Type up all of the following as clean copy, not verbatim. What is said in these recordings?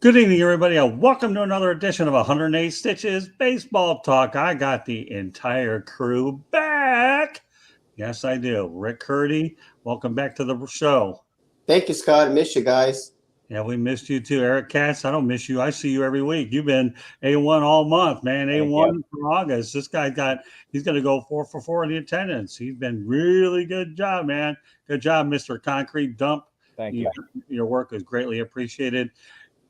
Good evening, everybody, and welcome to another edition of 108 Stitches Baseball Talk. I got the entire crew back. Yes, I do. Rick Curdy, welcome back to the show. Thank you, Scott. Miss you guys. Yeah, we missed you too. Eric Katz, I don't miss you. I see you every week. You've been A1 all month, man. Thank you. A1 for August. He's going to go 4 for 4 in the attendance. He's been really good job, man. Good job, Mr. Concrete Dump. Thank you. Your work is greatly appreciated.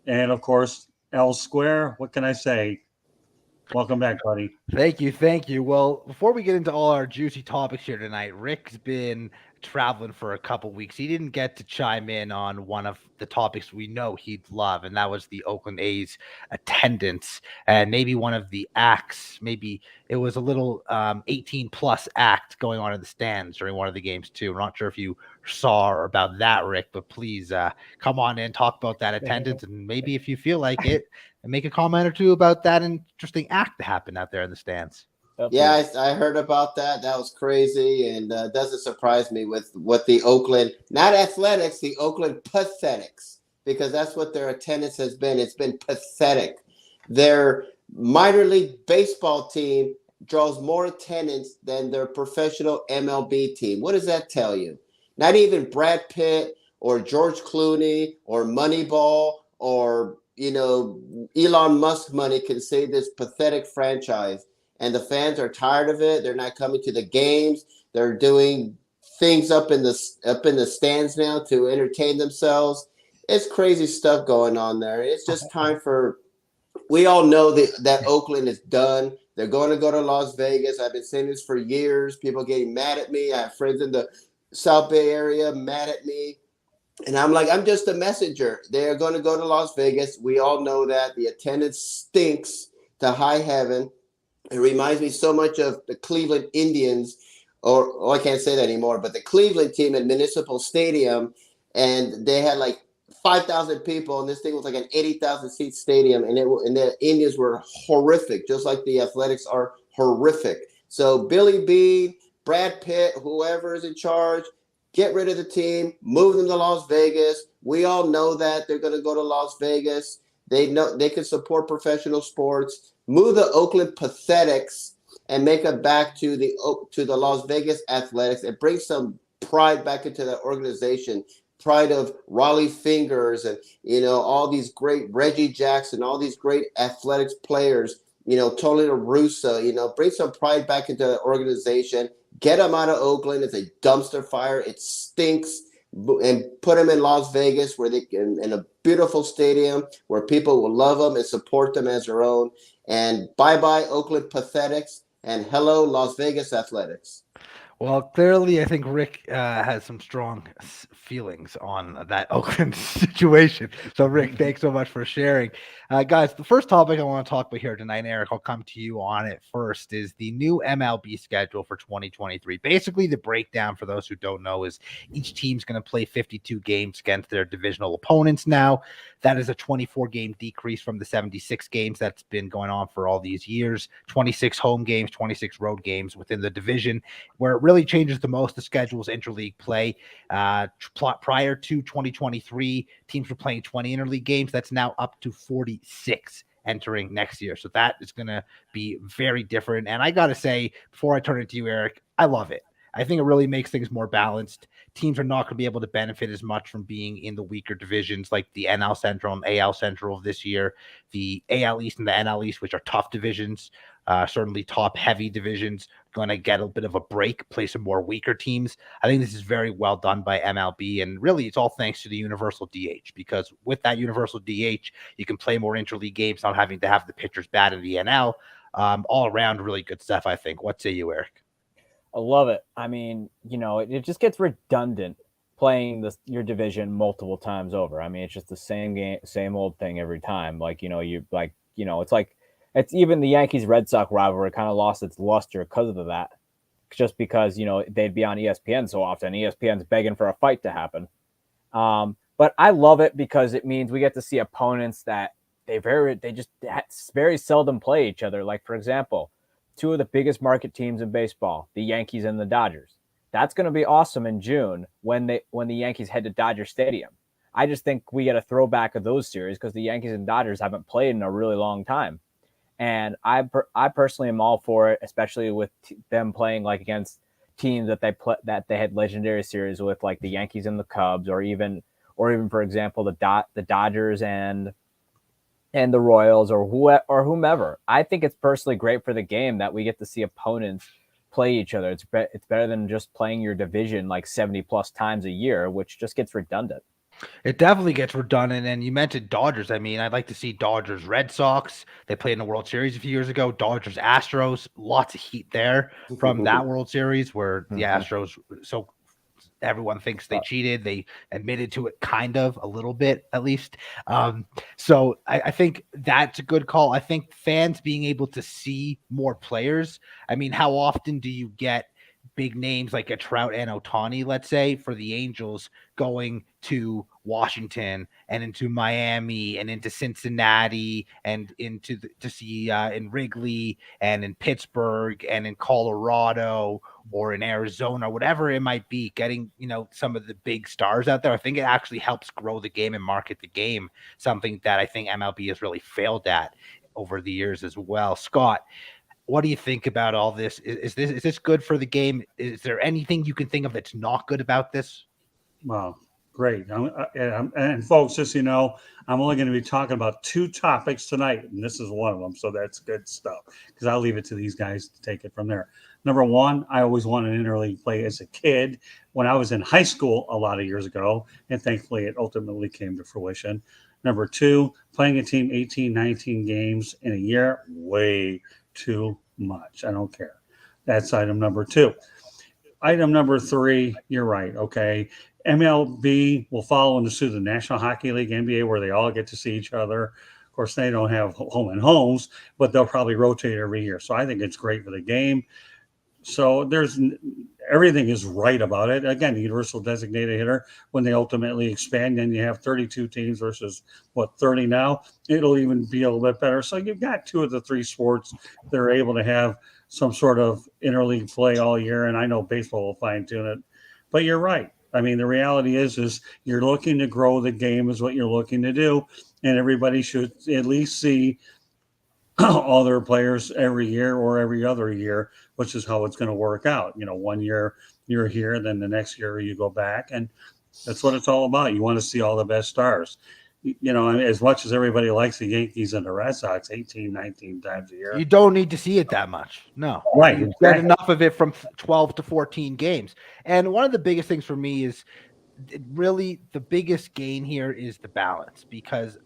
And of course, L Square. What can I say? Welcome back, buddy. Thank you. Thank you. Well, before we get into all our juicy topics here tonight, Rick's been traveling for a couple weeks. He didn't get to chime in on one of the topics we know he'd love, and that was the Oakland A's attendance and maybe one of the acts. Maybe it was a little 18-plus act going on in the stands during one of the games, too. I'm not sure if you saw or about that, Rick, but please come on in, talk about that attendance, and maybe if you feel like it, and make a comment or two about that interesting act that happened out there in the stands. Yeah, I heard about that. That was crazy, and doesn't surprise me with what the Oakland, not athletics, the Oakland pathetics, because that's what their attendance has been. It's been pathetic. Their minor league baseball team draws more attendance than their professional MLB team. What does that tell you? Not even Brad Pitt or George Clooney or Moneyball or Elon Musk money can save this pathetic franchise. And the fans are tired of it. They're not coming to the games. They're doing things up in the stands now to entertain themselves. It's crazy stuff going on there. It's just time for. We all know that Oakland is done. They're going to go to Las Vegas. I've been saying this for years. People getting mad at me. I have friends in the South Bay area mad at me. And I'm like, I'm just a messenger. They're going to go to Las Vegas. We all know that. The attendance stinks to high heaven. It reminds me so much of the Cleveland Indians, or I can't say that anymore, but the Cleveland team at Municipal Stadium, and they had like 5,000 people, and this thing was like an 80,000 seat stadium, and the Indians were horrific, just like the Athletics are horrific. So Billy Beane, Brad Pitt, whoever is in charge, get rid of the team, move them to Las Vegas. We all know that they're going to go to Las Vegas. They know they can support professional sports. Move the Oakland Pathetics and make it back to the Las Vegas Athletics and bring some pride back into that organization. Pride of Raleigh Fingers and all these great Reggie Jackson, all these great athletics players. Tony La Russa. Bring some pride back into the organization. Get them out of Oakland. It's a dumpster fire. It stinks. And put them in Las Vegas where they can, in a beautiful stadium where people will love them and support them as their own. And bye-bye Oakland Pathetics and hello Las Vegas Athletics. Well, clearly, I think Rick has some strong feelings on that Oakland situation. So, Rick, thanks so much for sharing. Guys, the first topic I want to talk about here tonight, Eric, I'll come to you on it first, is the new MLB schedule for 2023. Basically, the breakdown, for those who don't know, is each team's going to play 52 games against their divisional opponents now. That is a 24-game decrease from the 76 games that's been going on for all these years. 26 home games, 26 road games within the division. Where it really changes the most, the schedule's interleague play. Prior to 2023, teams were playing 20 interleague games. That's now up to 46 entering next year. So that is going to be very different. And I got to say, before I turn it to you, Eric, I love it. I think it really makes things more balanced. Teams are not going to be able to benefit as much from being in the weaker divisions like the NL Central and AL Central of this year, the AL East and the NL East, which are tough divisions, certainly top-heavy divisions, going to get a bit of a break, play some more weaker teams. I think this is very well done by MLB, and really it's all thanks to the universal DH, because with that universal DH, you can play more interleague games, not having to have the pitchers bat in the NL. All around, really good stuff, I think. What say you, Eric? I love it. I mean, it just gets redundant playing your division multiple times over. I mean, it's just the same game, same old thing every time. It's even the Yankees Red Sox rivalry kind of lost its luster because of that. Just because, they'd be on ESPN so often. ESPN's begging for a fight to happen. But I love it because it means we get to see opponents that they just very seldom play each other. Like, for example, two of the biggest market teams in baseball, the Yankees and the Dodgers. That's going to be awesome in June when the Yankees head to Dodger Stadium. I just think we get a throwback of those series because the Yankees and Dodgers haven't played in a really long time. And I personally am all for it, especially with them playing like against teams that they had legendary series with, like the Yankees and the Cubs, or even for example the Dodgers and the Royals, or whomever. I think it's personally great for the game that we get to see opponents play each other. It's better than just playing your division like 70 plus times a year, which just gets redundant. It definitely gets redundant. And you mentioned Dodgers. I mean, I'd like to see Dodgers Red Sox. They played in the World Series a few years ago. Dodgers Astros, lots of heat there from that World Series where the Astros, so everyone thinks they cheated. They admitted to it kind of a little bit, at least. So I think that's a good call. I think fans being able to see more players. I mean, how often do you get big names like a Trout and Ohtani, let's say, for the Angels going to Washington and into Miami and into Cincinnati and to see in Wrigley and in Pittsburgh and in Colorado or in Arizona, whatever it might be, getting, some of the big stars out there. I think it actually helps grow the game and market the game, something that I think MLB has really failed at over the years as well. Scott, what do you think about all this? Is this good for the game? Is there anything you can think of that's not good about this? Wow, great. And folks, just so you know, I'm only going to be talking about 2 topics tonight, and this is one of them. So that's good stuff, because I'll leave it to these guys to take it from there. Number one, I always wanted an interleague play as a kid when I was in high school a lot of years ago, and thankfully it ultimately came to fruition. Number two, playing a team 18, 19 games in a year, way too much. I don't care. That's item number 2. Item number 3, you're right. Okay. MLB will follow in the suit of the National Hockey League, NBA, where they all get to see each other. Of course, they don't have home and homes, but they'll probably rotate every year. So I think it's great for the game. So everything is right about it. Again, the universal designated hitter, when they ultimately expand, then you have 32 teams versus 30 now. It'll even be a little bit better. So you've got 2 of the 3 sports that are able to have some sort of interleague play all year. And I know baseball will fine tune it, but you're right. I mean, the reality is you're looking to grow the game is what you're looking to do. And everybody should at least see all their players every year or every other year, which is how it's going to work out. 1 year you're here, then the next year you go back, and that's what it's all about. You want to see all the best stars. As much as everybody likes the Yankees and the Red Sox 18, 19 times a year, you don't need to see it that much. No, right? You get enough of it from 12 to 14 games. And one of the biggest things for me is really the biggest gain here is the balance, because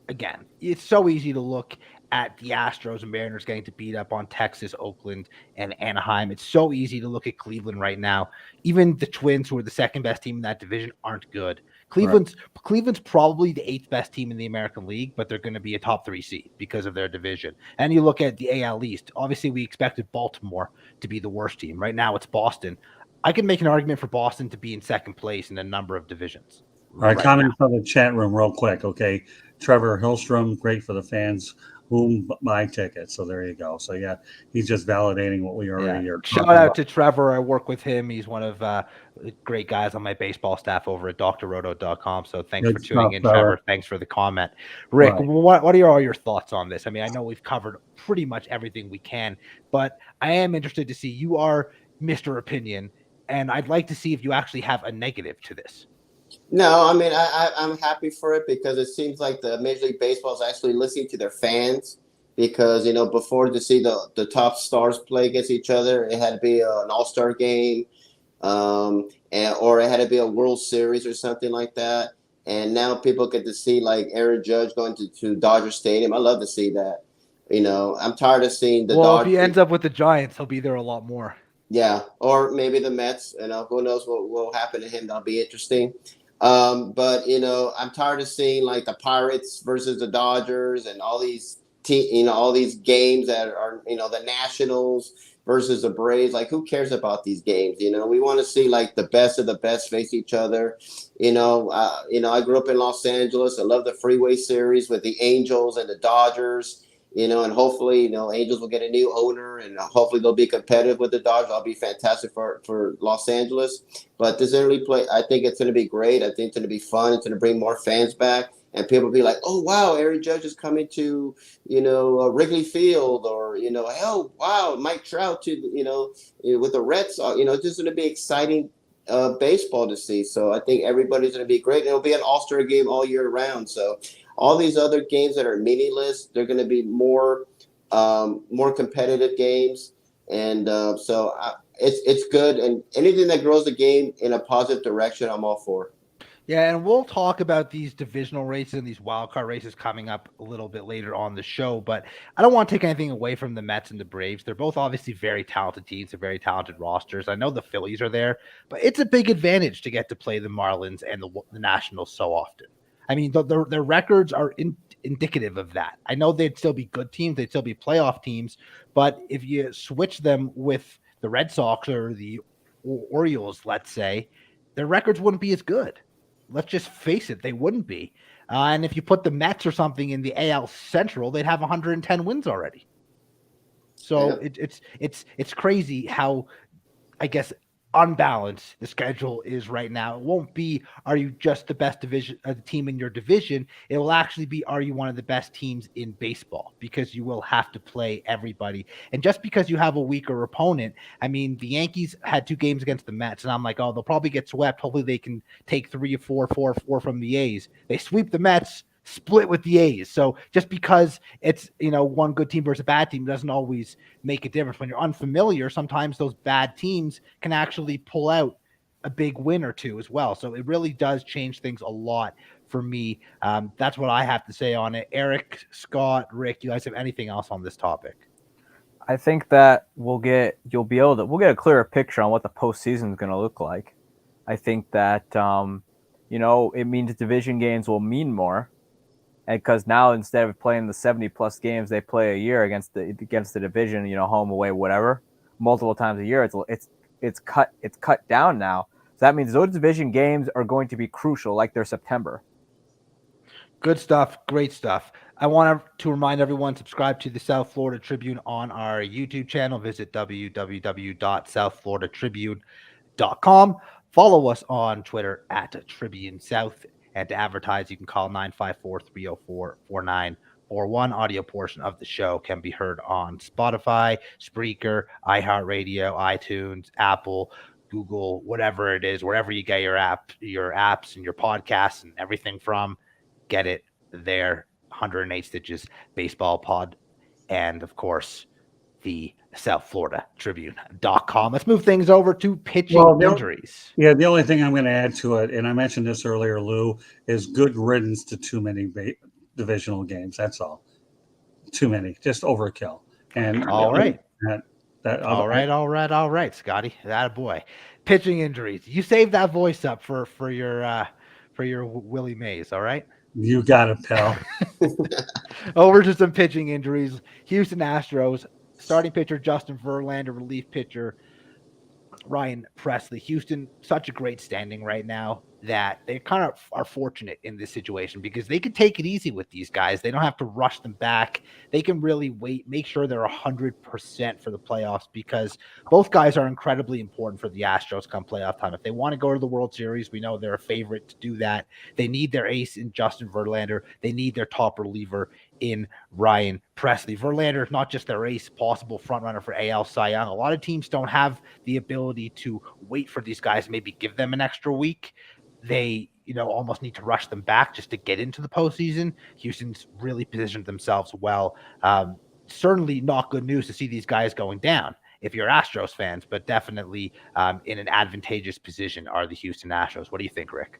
again, it's so easy to look at the Astros and Mariners getting to beat up on Texas, Oakland, and Anaheim. It's so easy to look at Cleveland right now. Even the Twins, who are the second best team in that division, aren't good. Cleveland's probably the 8th best team in the American League, but they're going to be a top 3 seed because of their division. And you look at the AL East. Obviously, we expected Baltimore to be the worst team. Right now, it's Boston. I can make an argument for Boston to be in second place in a number of divisions. All right, comment from the chat room real quick, okay? Trevor Hillstrom, great for the fans who buy tickets. So there you go. So yeah, he's just validating what we already are. Shout out to Trevor. I work with him. He's one of the great guys on my baseball staff over at drroto.com. So thanks for tuning in, Trevor. Thanks for the comment. Rick, what are all your thoughts on this? I mean, I know we've covered pretty much everything we can, but I am interested to see, you are Mr. Opinion, and I'd like to see if you actually have a negative to this. No, I mean, I'm happy for it because it seems like the Major League Baseball is actually listening to their fans, because, before, to see the top stars play against each other, it had to be an all-star game, or it had to be a World Series or something like that. And now people get to see, like, Aaron Judge going to Dodger Stadium. I love to see that. I'm tired of seeing the Dodgers. Well, if he ends up with the Giants, he'll be there a lot more. Yeah, or maybe the Mets. Who knows what will happen to him? That'll be interesting. But I'm tired of seeing like the Pirates versus the Dodgers and all these all these games that are the Nationals versus the Braves. Like, who cares about these games? We want to see like the best of the best face each other. I grew up in Los Angeles. I love the Freeway Series with the Angels and the Dodgers. and hopefully, Angels will get a new owner, and hopefully they'll be competitive with the Dodgers. That'll be fantastic for Los Angeles. But this early play, I think it's going to be great. I think it's going to be fun. It's going to bring more fans back, and people will be like, "Oh wow, Aaron Judge is coming to Wrigley Field," or "Oh wow, Mike Trout to with the Reds." It's just going to be exciting baseball to see. So I think everybody's going to be great. It'll be an all-star game all year round. So all these other games that are meaningless, they're going to be more competitive games, and it's good. And anything that grows the game in a positive direction, I'm all for. Yeah, and we'll talk about these divisional races and these wild card races coming up a little bit later on the show, but I don't want to take anything away from the Mets and the Braves. They're both obviously very talented teams, they're very talented rosters. I know the Phillies are there, but it's a big advantage to get to play the Marlins and the Nationals so often. I mean, their records are indicative of that. I know they'd still be good teams, they'd still be playoff teams, but if you switch them with the Red Sox or the Orioles, let's say, their records wouldn't be as good. Let's just face it, they wouldn't be. And if you put the Mets or something in the AL Central, they'd have 110 wins already. So yeah. It's crazy how, I guess, unbalanced the schedule is right now. It won't be, are you just the best team in your division? It will actually be, are you one of the best teams in baseball? Because you will have to play everybody. And just because you have a weaker opponent, I mean, the Yankees had 2 games against the Mets, and I'm like, oh, they'll probably get swept. Hopefully they can take 3 or 4 from the A's. They sweep the Mets, split with the A's. So just because it's, one good team versus a bad team doesn't always make a difference. When you're unfamiliar, sometimes those bad teams can actually pull out a big win or two as well. So it really does change things a lot for me. That's what I have to say on it. Eric, Scott, Rick, you guys have anything else on this topic? I think that we'll get a clearer picture on what the postseason is going to look like. I think that, it means division games will mean more. And because now instead of playing the 70+ games they play a year against the division, home, away, whatever, multiple times a year, it's cut down now. So that means those division games are going to be crucial, like they're September. Good stuff, great stuff. I want to remind everyone, subscribe to the South Florida Tribune on our YouTube channel. Visit www.southfloridatribune.com. Follow us on Twitter at Tribune South. And to advertise, you can call 954-304-4941. Audio portion of the show can be heard on Spotify, Spreaker, iHeartRadio, iTunes, Apple, Google, whatever it is, wherever you get your apps and your podcasts and everything from, get it there. 108 Stitches Baseball Pod. And of course, the South Florida Tribune.com. Let's move things over to pitching injuries. Yeah, the only thing I'm going to add to it, and I mentioned this earlier, Lou, is good riddance to too many divisional games. That's all. Too many, just overkill. And all right. All right, Scotty. That boy. Pitching injuries. You saved that voice up for your Willie Mays. All right. You got it, pal. Over to some pitching injuries. Houston Astros. Starting pitcher Justin Verlander, relief pitcher Ryan Presley. Houston, such a great standing right now that they kind of are fortunate in this situation because they can take it easy with these guys. They don't have to rush them back. They can really wait, make sure they're 100% for the playoffs because both guys are incredibly important for the Astros come playoff time. If they want to go to the World Series, we know they're a favorite to do that. They need their ace in Justin Verlander. They need their top reliever in Ryan Presley. Verlander is not just their ace, possible frontrunner for AL Cy Young. A lot of teams don't have the ability to wait for these guys, maybe give them an extra week. They, almost need to rush them back just to get into the postseason. Houston's really positioned themselves well. Certainly not good news to see these guys going down if you're Astros fans, but definitely in an advantageous position are the Houston Astros. What do you think, Rick?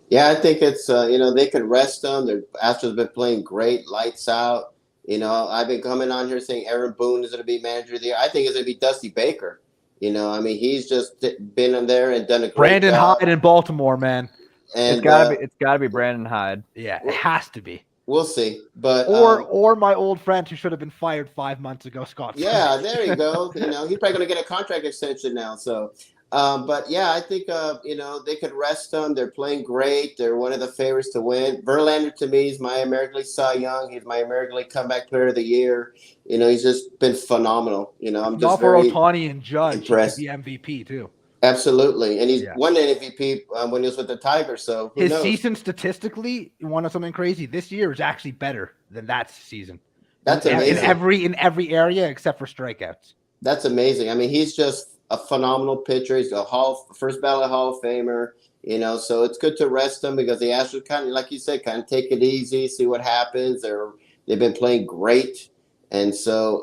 Yeah, I think it's, they could rest them. The Astros have been playing great, lights out. I've been coming on here saying Aaron Boone is going to be manager of the year. I think it's going to be Dusty Baker. He's just been in there and done a great Brandon job. Hyde in Baltimore, man. And it's gotta be Brandon Hyde. Yeah, it has to be. We'll see. But or my old friend who should have been fired 5 months ago, Scott. Yeah, there you go. He's probably going to get a contract extension now. So But yeah, I think they could rest them. They're playing great. They're one of the favorites to win. Verlander to me is my American League Cy Young. He's my American League Comeback Player of the Year. He's just been phenomenal. I'm If just not for very Ohtani and Judge, impressed. he could be MVP too. Absolutely, and he's Yeah. won an MVP when he was with the Tigers. So who His knows? season statistically, you want to know something crazy? This year is actually better than that season. That's in amazing. in every area except for strikeouts. That's amazing. I mean, he's just a phenomenal pitcher. He's a first ballot Hall of Famer. So it's good to rest him because the Astros kind of, like you said, kind of take it easy, see what happens. They've been playing great, and so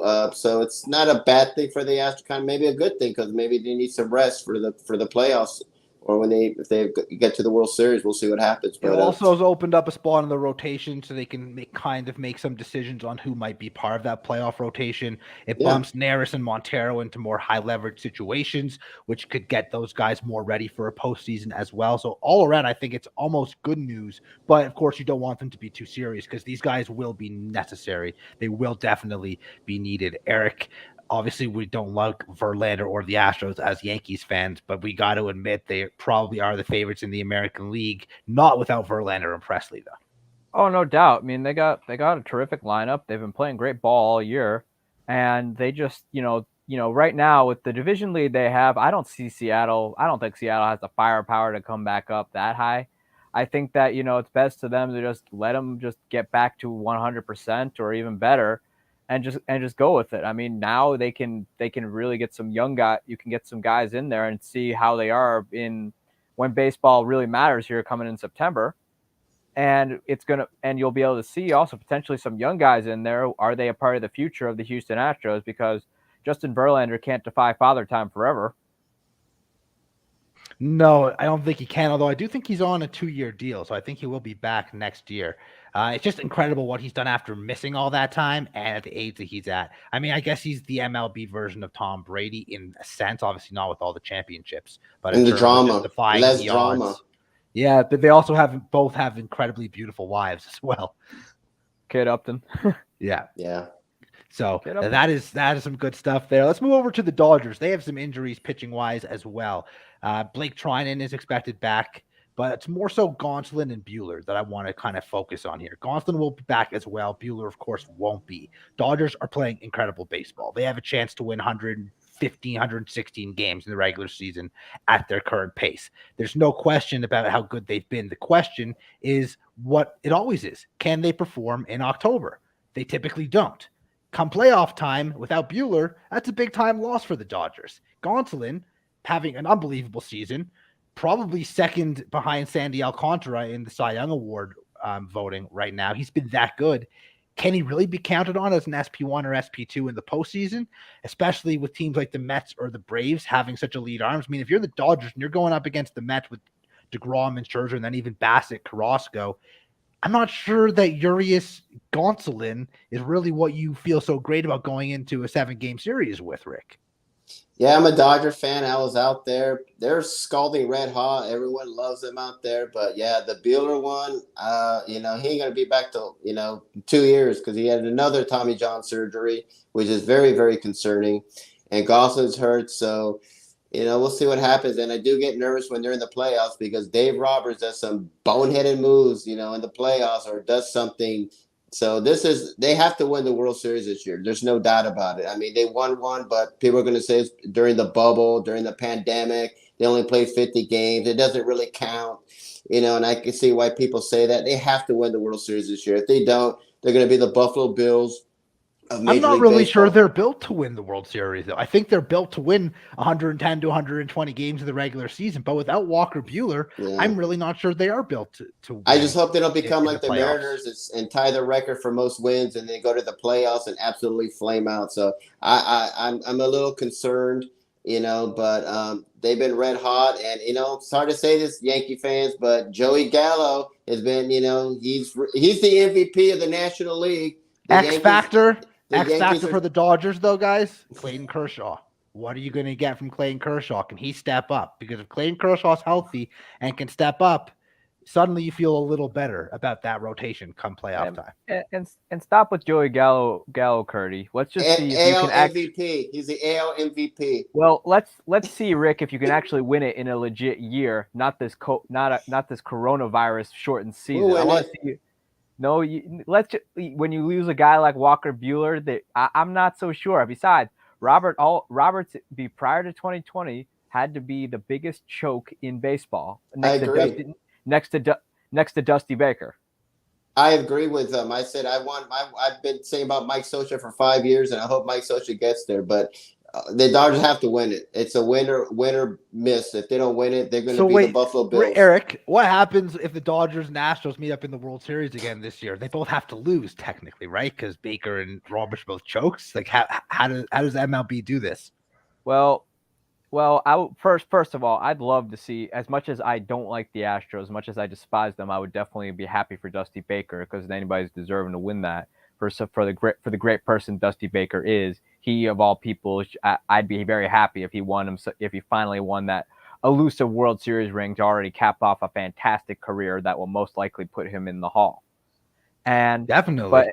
it's not a bad thing for the Astros. Kind of maybe a good thing because maybe they need some rest for the playoffs. Or if they get to the World Series, we'll see what happens. But it also has opened up a spot in the rotation so they can make some decisions on who might be part of that playoff rotation. It bumps Neris and Montero into more high leverage situations, which could get those guys more ready for a postseason as well. So all around, I think it's almost good news. But of course, you don't want them to be too serious because these guys will be necessary. They will definitely be needed. Eric, obviously, we don't like Verlander or the Astros as Yankees fans, but we got to admit they probably are the favorites in the American League, not without Verlander and Presley, though. Oh, no doubt. I mean, they got a terrific lineup. They've been playing great ball all year, and they just, right now with the division lead they have, I don't think Seattle has the firepower to come back up that high. I think that, it's best to them to just let them just get back to 100% or even better. And just go with it. I mean, now they can really get some young guys. You can get some guys in there and see how they are when baseball really matters here coming in September. And you'll be able to see also potentially some young guys in there. Are they a part of the future of the Houston Astros? Because Justin Verlander can't defy father time forever. No, I don't think he can, although I do think he's on a 2-year deal, so I think he will be back next year. It's just incredible what he's done after missing all that time and at the age that he's at. I mean, I guess he's the MLB version of Tom Brady in a sense, obviously not with all the championships, but in the drama, less the drama. odds. Yeah, but they also both have incredibly beautiful wives as well. Kate Upton. Yeah. So Get up. that is some good stuff there. Let's move over to the Dodgers. They have some injuries pitching wise as well. Blake Trinan is expected back, but it's more so Gonsolin and Buehler that I want to kind of focus on here. Gonsolin will be back as well. Buehler, of course, won't be. Dodgers are playing incredible baseball. They have a chance to win 115, 116 games in the regular season at their current pace. There's no question about how good they've been. The question is what it always is. Can they perform in October? They typically don't. Come playoff time without Buehler, that's a big time loss for the Dodgers. Gonsolin having an unbelievable season, probably second behind Sandy Alcantara in the Cy Young Award voting right now. He's been that good. Can he really be counted on as an SP1 or SP2 in the postseason, especially with teams like the Mets or the Braves having such elite arms? I mean, if you're the Dodgers and you're going up against the Mets with DeGrom and Scherzer and then even Bassett, Carrasco, I'm not sure that Urias Gonsolin is really what you feel so great about going into a 7-game series with, Rick. Yeah, I'm a Dodger fan. I was out there. They're scalding red hot. Everyone loves them out there. But yeah, the Buehler one, he ain't gonna be back till 2 years because he had another Tommy John surgery, which is very, very concerning. And Gosling's hurt, so we'll see what happens. And I do get nervous when they're in the playoffs because Dave Roberts does some boneheaded moves, in the playoffs or does something. So they have to win the World Series this year. There's no doubt about it. I mean, they won one, but people are going to say it's during the bubble, during the pandemic, they only played 50 games. It doesn't really count, and I can see why people say that. They have to win the World Series this year. If they don't, they're going to be the Buffalo Bills. I'm not really sure they're built to win the World Series, though. I think they're built to win 110 to 120 games in the regular season. But without Walker Buehler, I'm really not sure they are built to win. I just hope they don't become like the Mariners and tie the record for most wins and then go to the playoffs and absolutely flame out. So I'm a little concerned, but they've been red hot. And, it's hard to say this, Yankee fans, but Joey Gallo has been, he's the MVP of the National League. X Factor for the Dodgers, though, guys. Clayton Kershaw. What are you going to get from Clayton Kershaw? Can he step up? Because if Clayton Kershaw's healthy and can step up, suddenly you feel a little better about that rotation come playoff time. And stop with Joey Gallo, Curdy. Let's just see if you AL can actually. MVP. He's the AL MVP. Well, let's see, Rick, if you can actually win it in a legit year, not this coronavirus shortened season. We'll I win want it. to see you. No, when you lose a guy like Walker Buehler, I'm not so sure. Besides, Roberts prior to 2020 had to be the biggest choke in baseball I agree. next to Dusty Baker. I agree with them. I said I've been saying about Mike Scioscia for 5 years, and I hope Mike Scioscia gets there. But the Dodgers have to win it. It's a winner miss. If they don't win it, they're going to be the Buffalo Bills. Eric, what happens if the Dodgers and Astros meet up in the World Series again this year? They both have to lose technically, right? Because Baker and Roberts both chokes. Like how does MLB do this? Well, first of all, I'd love to see, as much as I don't like the Astros, as much as I despise them, I would definitely be happy for Dusty Baker because anybody's deserving to win that. For the great person Dusty Baker is, he of all people, I'd be very happy if he finally won that elusive World Series ring to already cap off a fantastic career that will most likely put him in the Hall. And definitely,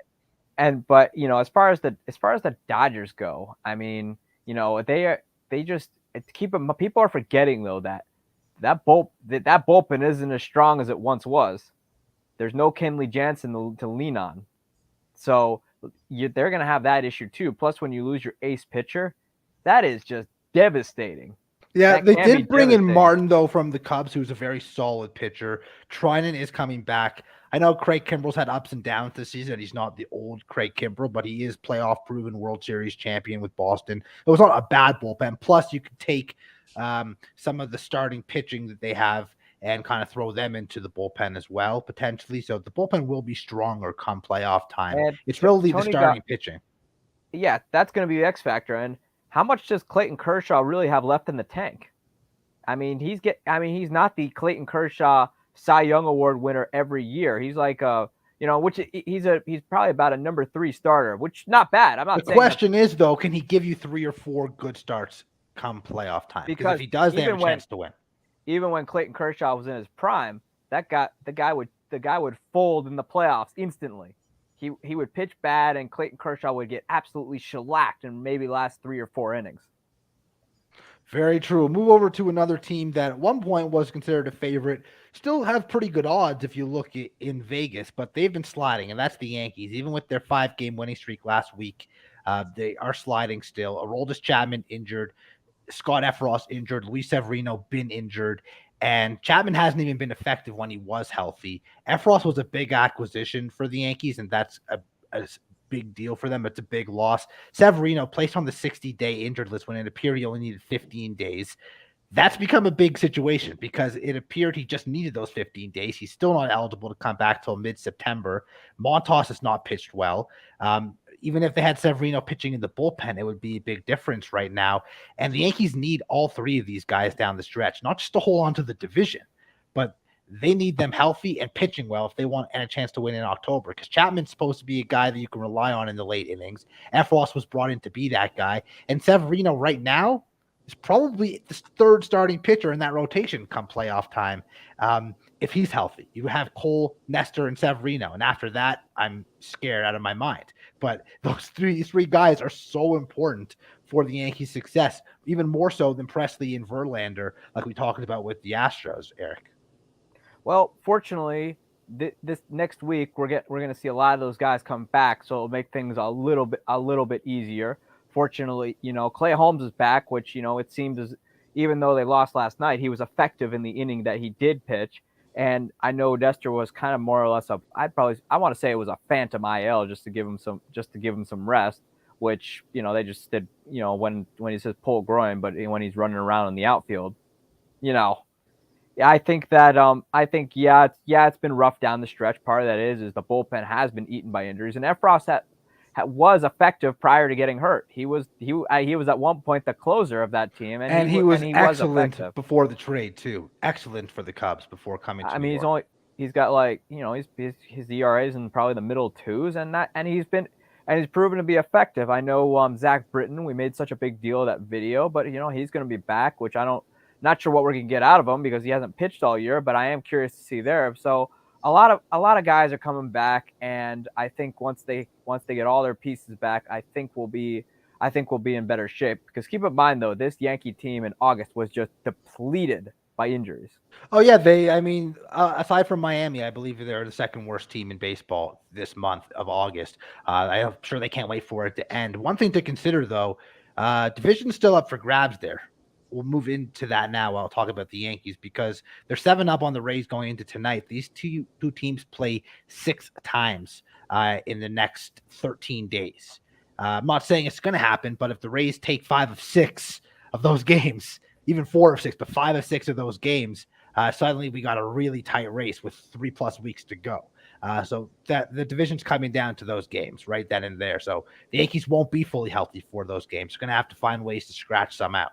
but as far as the Dodgers go, I mean, they just people are forgetting though that bullpen isn't as strong as it once was. There's no Kenley Jansen to lean on. So they're going to have that issue too. Plus, when you lose your ace pitcher, that is just devastating. Yeah, they did bring in Martin, though, from the Cubs, who's a very solid pitcher. Treinen is coming back. I know Craig Kimbrell's had ups and downs this season. He's not the old Craig Kimbrell, but he is playoff-proven World Series champion with Boston. It was not a bad bullpen. Plus, you could take some of the starting pitching that they have and kind of throw them into the bullpen as well, potentially. So the bullpen will be stronger come playoff time. And it's really the starting pitching. Yeah, that's going to be the X factor. And how much does Clayton Kershaw really have left in the tank? I mean, he's not the Clayton Kershaw Cy Young Award winner every year. He's like he's probably about a number 3 starter, which not bad. I'm not saying. The question is though, can he give you 3 or 4 good starts come playoff time? Because if he does, they have a chance to win. Even when Clayton Kershaw was in his prime, the guy would fold in the playoffs instantly. He would pitch bad, and Clayton Kershaw would get absolutely shellacked and maybe last 3 or 4 innings. Very true. We'll move over to another team that at one point was considered a favorite. Still have pretty good odds if you look in Vegas, but they've been sliding, and that's the Yankees. Even with their 5-game winning streak last week, they are sliding still. Aroldis Chapman injured. Scott Efros injured, Luis Severino been injured, and Chapman hasn't even been effective when he was healthy. Efros was a big acquisition for the Yankees, and that's a big deal for them. It's a big loss. Severino placed on the 60-day injured list when it appeared he only needed 15 days. That's become a big situation because it appeared he just needed those 15 days. He's still not eligible to come back till mid-September. Montas has not pitched well. Even if they had Severino pitching in the bullpen, it would be a big difference right now. And the Yankees need all 3 of these guys down the stretch, not just to hold on to the division, but they need them healthy and pitching well if they want a chance to win in October. Because Chapman's supposed to be a guy that you can rely on in the late innings. Efros was brought in to be that guy. And Severino right now is probably the 3rd starting pitcher in that rotation come playoff time. If he's healthy, you have Cole, Nestor, and Severino. And after that, I'm scared out of my mind. But those three guys are so important for the Yankees' success, even more so than Presley and Verlander, like we talked about with the Astros, Eric. Well, fortunately, this next week we're going to see a lot of those guys come back, so it'll make things a little bit easier. Fortunately, Clay Holmes is back, which it seems as even though they lost last night, he was effective in the inning that he did pitch. And I know Nestor was kind of more or less I want to say it was a phantom IL just to give him some rest, which they just did when he says pull groin, but when he's running around in the outfield, I think that it's been rough down the stretch. Part of that is the bullpen has been eaten by injuries, and Efros was effective prior to getting hurt. He was at one point the closer of that team, and he was excellent before the trade too. Excellent for the Cubs before coming to New York. He's got his ERA is in probably the middle 2s, and he's proven to be effective. I know Zach Britton, we made such a big deal of that video, but he's going to be back, which I don't Not sure what we're going to get out of him because he hasn't pitched all year, but I am curious to see there. So a lot of guys are coming back, and I think once they get all their pieces back, I think we'll be in better shape. Because keep in mind though, this Yankee team in August was just depleted by injuries. Oh yeah, aside from Miami, I believe they're the second worst team in baseball this month of August. I'm sure they can't wait for it to end. One thing to consider though, division's still up for grabs there. We'll move into that now. I'll talk about the Yankees because they're 7-up on the Rays going into tonight. These two teams play 6 times in the next 13 days. I'm not saying it's going to happen, but if the Rays take 5 of 6 of those games, even 4 of 6, but 5 of 6 of those games, suddenly we got a really tight race with 3+ weeks to go. So that the division's coming down to those games right then and there. So the Yankees won't be fully healthy for those games. They're going to have to find ways to scratch some out.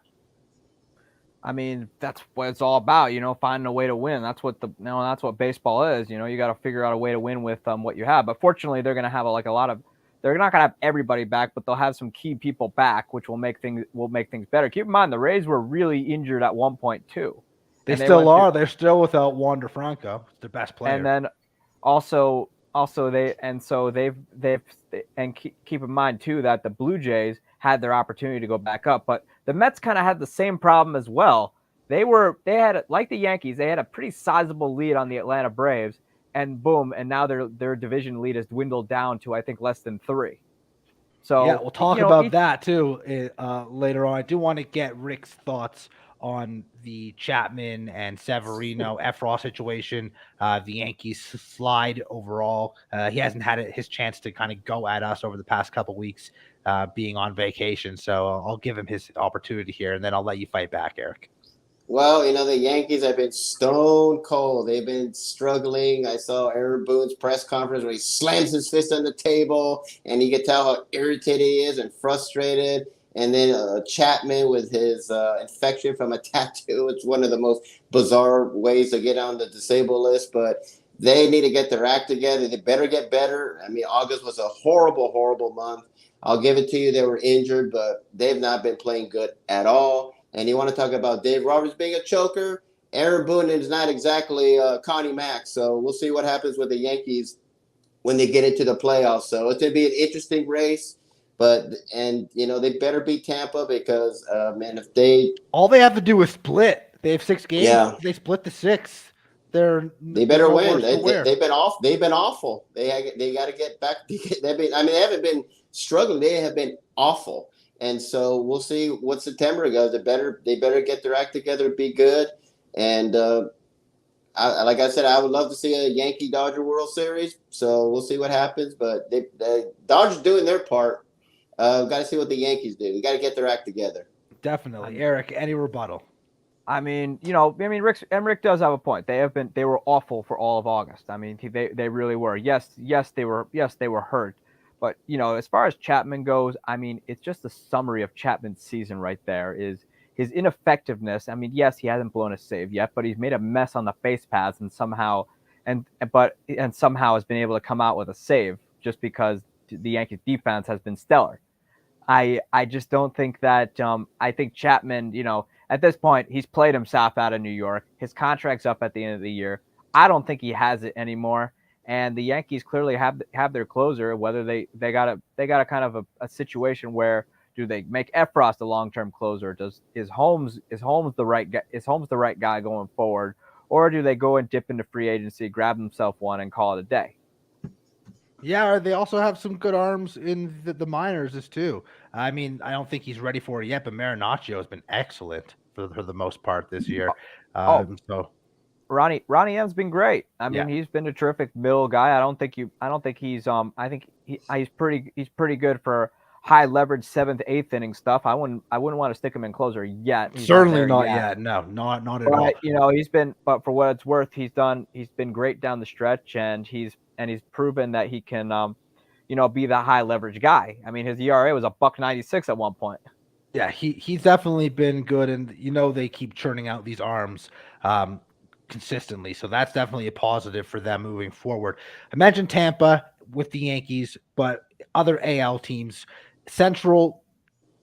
I mean, that's what it's all about, finding a way to win. That's what that's what baseball is. You got to figure out a way to win with what you have. But fortunately, they're going to have they're not going to have everybody back, but they'll have some key people back, which will make things better. Keep in mind, the Rays were really injured at one point too. They still are. They're still without Wander Franco, their best player. And then also keep in mind too that the Blue Jays had their opportunity to go back up, but the Mets kind of had the same problem as well. They had, like the Yankees, they had a pretty sizable lead on the Atlanta Braves, and boom, and now their division lead has dwindled down to I think less than 3. So yeah, we'll talk about that too later on. I do want to get Rick's thoughts on the Chapman and Severino Efros situation. The Yankees slide overall. He hasn't had his chance to kind of go at us over the past couple weeks, being on vacation. So I'll give him his opportunity here, and then I'll let you fight back, Eric. Well, the Yankees have been stone cold. They've been struggling. I saw Aaron Boone's press conference where he slams his fist on the table, and you can tell how irritated he is and frustrated. And then Chapman with his infection from a tattoo. It's one of the most bizarre ways to get on the disabled list, but they need to get their act together. They better get better. I mean, August was a horrible, horrible month. I'll give it to you. They were injured, but they've not been playing good at all. And you want to talk about Dave Roberts being a choker? Aaron Boone is not exactly Connie Mack. So we'll see what happens with the Yankees when they get into the playoffs. So it's going to be an interesting race. They better beat Tampa because, if all they have to do is split. They have 6 games. Yeah. They split the 6. They better win. They've been off. They've been awful. They got to get back. They haven't been struggling. They have been awful. And so we'll see what September goes. They better get their act together, be good. And like I said, I would love to see a Yankee-Dodger World Series. So we'll see what happens. But the Dodgers doing their part. Got to see what the Yankees do. We got to get their act together. Definitely, Eric. Any rebuttal? I mean, Rick does have a point. They were awful for all of August. I mean, they really were. Yes, they were hurt. But, as far as Chapman goes, I mean, it's just a summary of Chapman's season right there is his ineffectiveness. I mean, yes, he hasn't blown a save yet, but he's made a mess on the base paths and somehow has been able to come out with a save just because the Yankees defense has been stellar. I just don't think that I think Chapman, at this point, he's played himself out of New York. His contract's up at the end of the year. I don't think he has it anymore. And the Yankees clearly have their closer. Whether they got a kind of a situation where do they make Efros a long-term closer? Is Holmes the right guy going forward, or do they go and dip into free agency, grab themselves one, and call it a day? Yeah, they also have some good arms in the minors too. I mean, I don't think he's ready for it yet, but Marinaccio has been excellent for the most part this year. So Ronnie M's been great. I mean, he's been a terrific middle guy. I think he's pretty good for high leverage 7th, 8th inning stuff. I wouldn't want to stick him in closer yet. Certainly not yet. No, not at all. But for what it's worth, he's been great down the stretch, and he's proven that he can, be the high leverage guy. I mean, his ERA was $1.96 at one point. Yeah, he's definitely been good, and they keep churning out these arms consistently, so that's definitely a positive for them moving forward. I mentioned Tampa with the Yankees, but other AL teams, Central,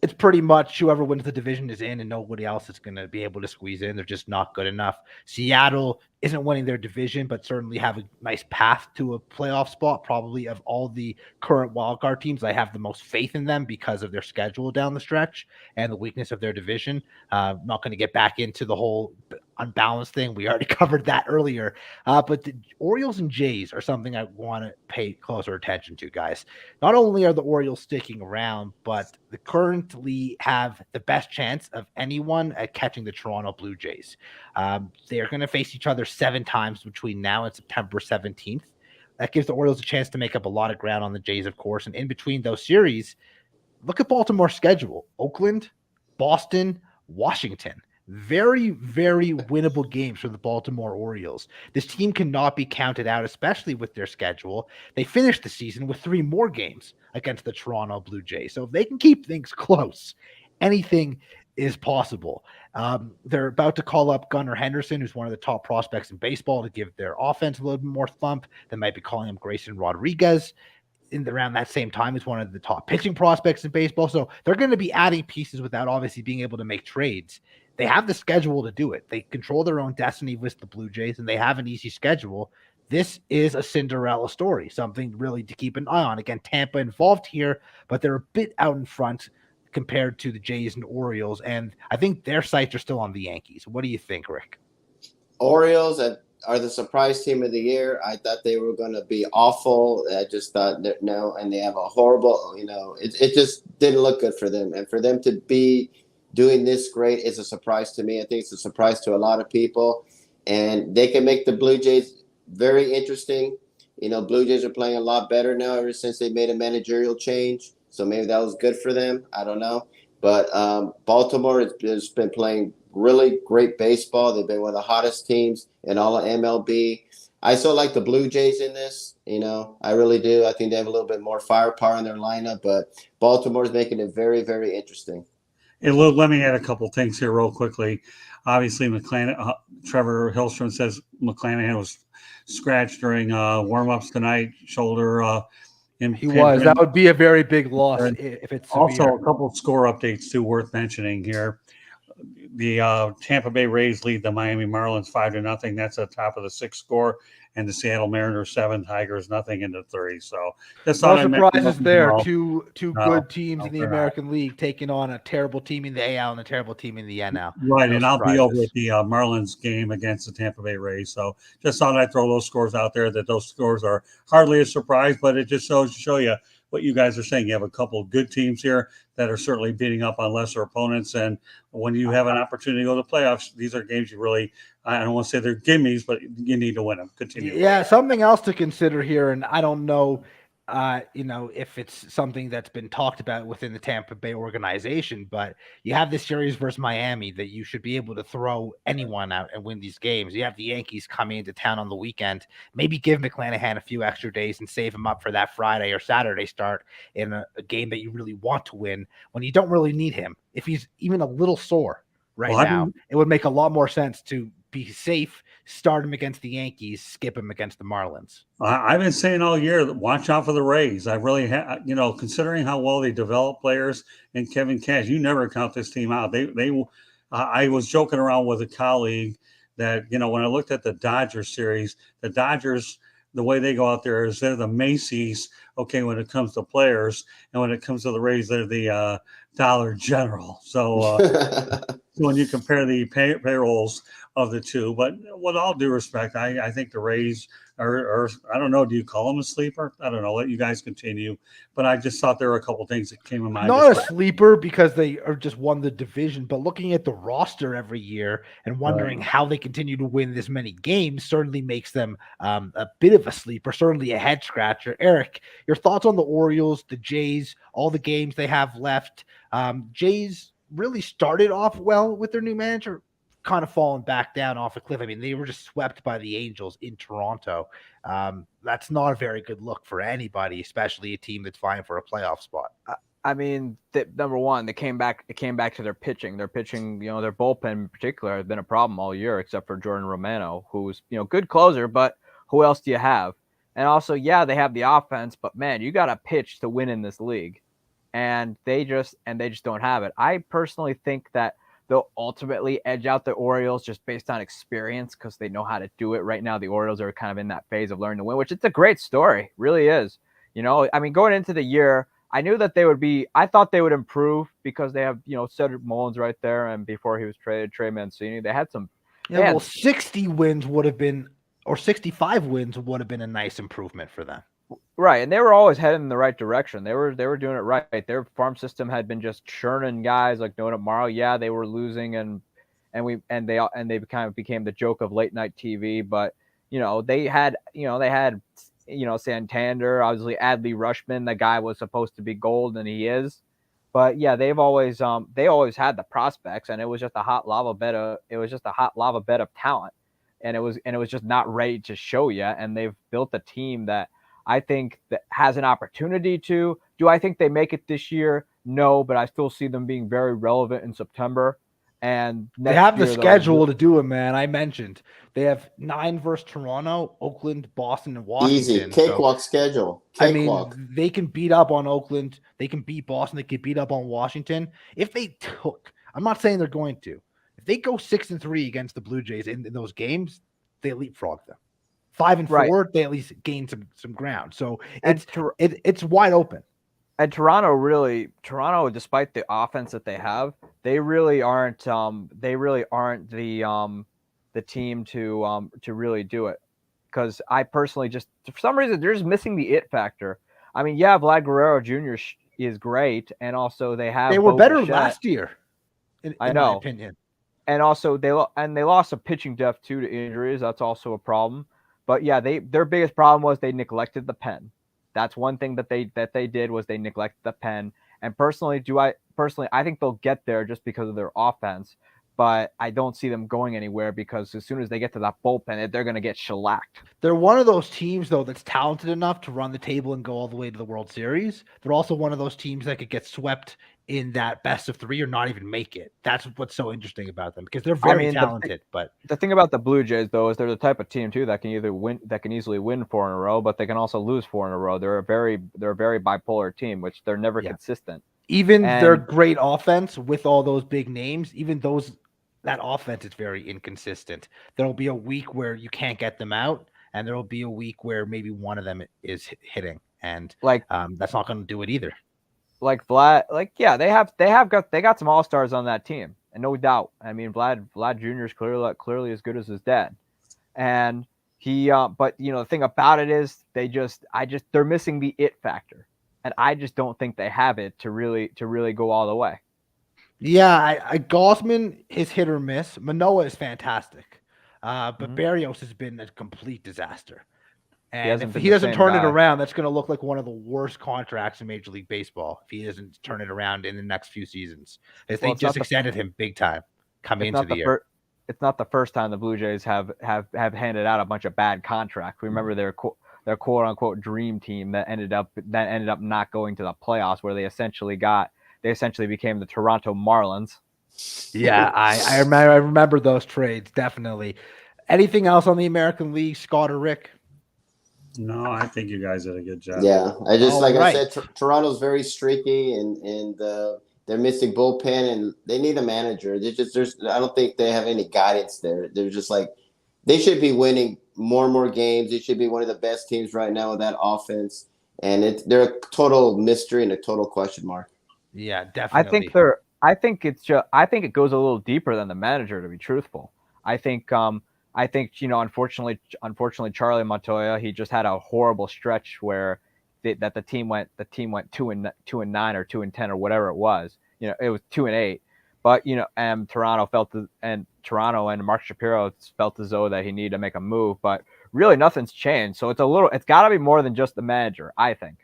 it's pretty much whoever wins the division is in, and nobody else is going to be able to squeeze in. They're just not good enough. Seattle isn't winning their division, but certainly have a nice path to a playoff spot. Probably of all the current wildcard teams, I have the most faith in them because of their schedule down the stretch and the weakness of their division. Not going to get back into the whole unbalanced thing. We already covered that earlier. But the Orioles and Jays are something I want to pay closer attention to, guys. Not only are the Orioles sticking around, but they currently have the best chance of anyone at catching the Toronto Blue Jays. They're going to face each other 7 times between now and September 17th. That gives the Orioles a chance to make up a lot of ground on the Jays, of course. And in between those series, look at Baltimore's schedule. Oakland, Boston, Washington. Very, very winnable games for the Baltimore Orioles. This team cannot be counted out, especially with their schedule. They finished the season with 3 more games against the Toronto Blue Jays. So if they can keep things close, anything is possible. They're about to call up Gunnar Henderson, who's one of the top prospects in baseball, to give their offense a little bit more thump. They might be calling him Grayson Rodriguez around that same time. He's one of the top pitching prospects in baseball. So they're going to be adding pieces without obviously being able to make trades. They have the schedule to do it. They control their own destiny with the Blue Jays, and they have an easy schedule. This is a Cinderella story, something really to keep an eye on. Again, Tampa involved here, but they're a bit out in front compared to the Jays and Orioles, and I think their sights are still on the Yankees. What do you think, Rick? Orioles are the surprise team of the year. I thought they were going to be awful. I just thought that no, and they have a horrible, it just didn't look good for them. And for them to be doing this great is a surprise to me. I think it's a surprise to a lot of people. And they can make the Blue Jays very interesting. Blue Jays are playing a lot better now ever since they made a managerial change. So maybe that was good for them. I don't know. But Baltimore has been playing really great baseball. They've been one of the hottest teams in all of MLB. I still like the Blue Jays in this. I really do. I think they have a little bit more firepower in their lineup. But Baltimore's making it very, very interesting. Hey, Lou, let me add a couple things here real quickly. Obviously, Trevor Hillstrom says McClanahan was scratched during warm-ups tonight, shoulder. He was. That would be a very big loss if it's severe. Also, a couple of score updates, too, worth mentioning here. The Tampa Bay Rays lead the Miami Marlins 5-0. That's at the top of the 6th score. And the Seattle Mariners 7, Tigers nothing into 3. So that's no surprises there. Two good teams in the American League taking on a terrible team in the AL and a terrible team in the NL. Right, and I'll be over at the Marlins game against the Tampa Bay Rays. So just thought I'd throw those scores out there. That those scores are hardly a surprise, but it just shows to show you what you guys are saying. You have a couple of good teams here that are certainly beating up on lesser opponents. And when you have an opportunity to go to the playoffs, these are games you really, I don't want to say they're gimmies, but you need to win them. Continue. Yeah, something else to consider here, and I don't know, if it's something that's been talked about within the Tampa Bay organization, but you have this series versus Miami that you should be able to throw anyone out and win these games. You have the Yankees coming into town on the weekend. Maybe give McClanahan a few extra days and save him up for that Friday or Saturday start in a game that you really want to win when you don't really need him. If he's even a little sore now, it would make a lot more sense to be safe, start him against the Yankees, skip him against the Marlins. I've been saying all year that watch out for the Rays. I really have, considering how well they develop players and Kevin Cash, you never count this team out. I was joking around with a colleague that, when I looked at the Dodgers series, the Dodgers, the way they go out there is they're the Macy's, okay, when it comes to players, and when it comes to the Rays, they're the Dollar General. So when you compare the payrolls of the two, but with all due respect, I think the Rays are, I don't know, do you call them a sleeper? I don't know. Let you guys continue. But I just thought there were a couple things that came in mind. Not a sleeper because they are just won the division, but looking at the roster every year and wondering how they continue to win this many games certainly makes them a bit of a sleeper, certainly a head scratcher. Eric, your thoughts on the Orioles, the Jays, all the games they have left? Jays really started off well with their new manager, kind of fallen back down off a cliff. I mean, they were just swept by the Angels in Toronto. That's not a very good look for anybody, especially a team that's vying for a playoff spot. I mean, number one, it came back to their pitching. Their pitching, their bullpen in particular has been a problem all year, except for Jordan Romano, who's, good closer, but who else do you have? And also, yeah, they have the offense, but man, you got to pitch to win in this league. and they just don't have it. I personally think that they'll ultimately edge out the Orioles just based on experience because they know how to do it. Right now, the Orioles are kind of in that phase of learning to win, which it's a great story, really is. I mean, going into the year, I knew that I thought they would improve because they have, Cedric Mullins right there, and before he was traded, Trey Mancini, they had some. Yeah, well, 60 wins would have been, or 65 wins would have been a nice improvement for them. Right, and they were always heading in the right direction. They were doing it right. Their farm system had been just churning guys like Noah Morrow. Yeah, they were losing, and they kind of became the joke of late night TV. But they had Santander, obviously Adley Rushman. The guy was supposed to be gold, and he is. But yeah, they always had the prospects, and it was just a hot lava bed of talent, and it was just not ready to show yet. And they've built a team that I think that has an opportunity to. Do I think they make it this year? No, but I still see them being very relevant in September. And they have the schedule to do it, man. I mentioned they have 9 versus Toronto, Oakland, Boston, and Washington. Easy cakewalk schedule. Cakewalk. I mean, they can beat up on Oakland. They can beat Boston. They can beat up on Washington. If they took, I'm not saying they're going to. If they go 6-3 against the Blue Jays in those games, they leapfrog them. 5-4, they at least gain some ground. So it's wide open. And Toronto, despite the offense that they have, they really aren't the team to really do it. Because I personally just, for some reason, they're just missing the it factor. I mean, yeah, Vlad Guerrero Jr. is great, and also they were better last year. In my opinion. And also they lost some pitching depth too to injuries. That's also a problem. But yeah, their biggest problem was they neglected the pen. That's one thing that they did was they neglected the pen. And personally, I think they'll get there just because of their offense. But I don't see them going anywhere because as soon as they get to that bullpen, they're going to get shellacked. They're one of those teams, though, that's talented enough to run the table and go all the way to the World Series. They're also one of those teams that could get swept in that best of 3 or not even make it. That's what's so interesting about them because they're very talented. But the thing about the Blue Jays, though, is they're the type of team too that can easily win 4 in a row, but they can also lose 4 in a row. They're a very bipolar team, which they're never consistent. Even their great offense with all those big names, that offense is very inconsistent. There'll be a week where you can't get them out, and there'll be a week where maybe one of them is hitting, and that's not going to do it either. Like Vlad, they got some all-stars on that team, and no doubt. I mean, Vlad Jr. is clearly as good as his dad, and he. But the thing about it is, they're missing the it factor, and I just don't think they have it to really go all the way. Yeah, Gausman is hit or miss. Manoah is fantastic, but Barrios has been a complete disaster. And if he doesn't turn it around, that's going to look like one of the worst contracts in Major League Baseball. If he doesn't turn it around in the next few seasons, they just extended him big time coming into the year. It's not the first time the Blue Jays have handed out a bunch of bad contracts. Remember their quote unquote dream team that ended up not going to the playoffs, where they essentially became the Toronto Marlins. Yeah, I remember those trades, definitely. Anything else on the American League, Scott or Rick? No, I think you guys did a good job. Yeah, I said, Toronto's very streaky, and they're missing bullpen, and they need a manager. I don't think they have any guidance there. They're just they should be winning more and more games. They should be one of the best teams right now with that offense, and they're a total mystery and a total question mark. Yeah, definitely. I think it goes a little deeper than the manager, to be truthful. I think unfortunately Charlie Montoya, he just had a horrible stretch where the team went 2-9 or 2-10 or whatever it was. It was 2-8, but and Toronto and Mark Shapiro felt as though that he needed to make a move, but really nothing's changed. So it's got to be more than just the manager, I think.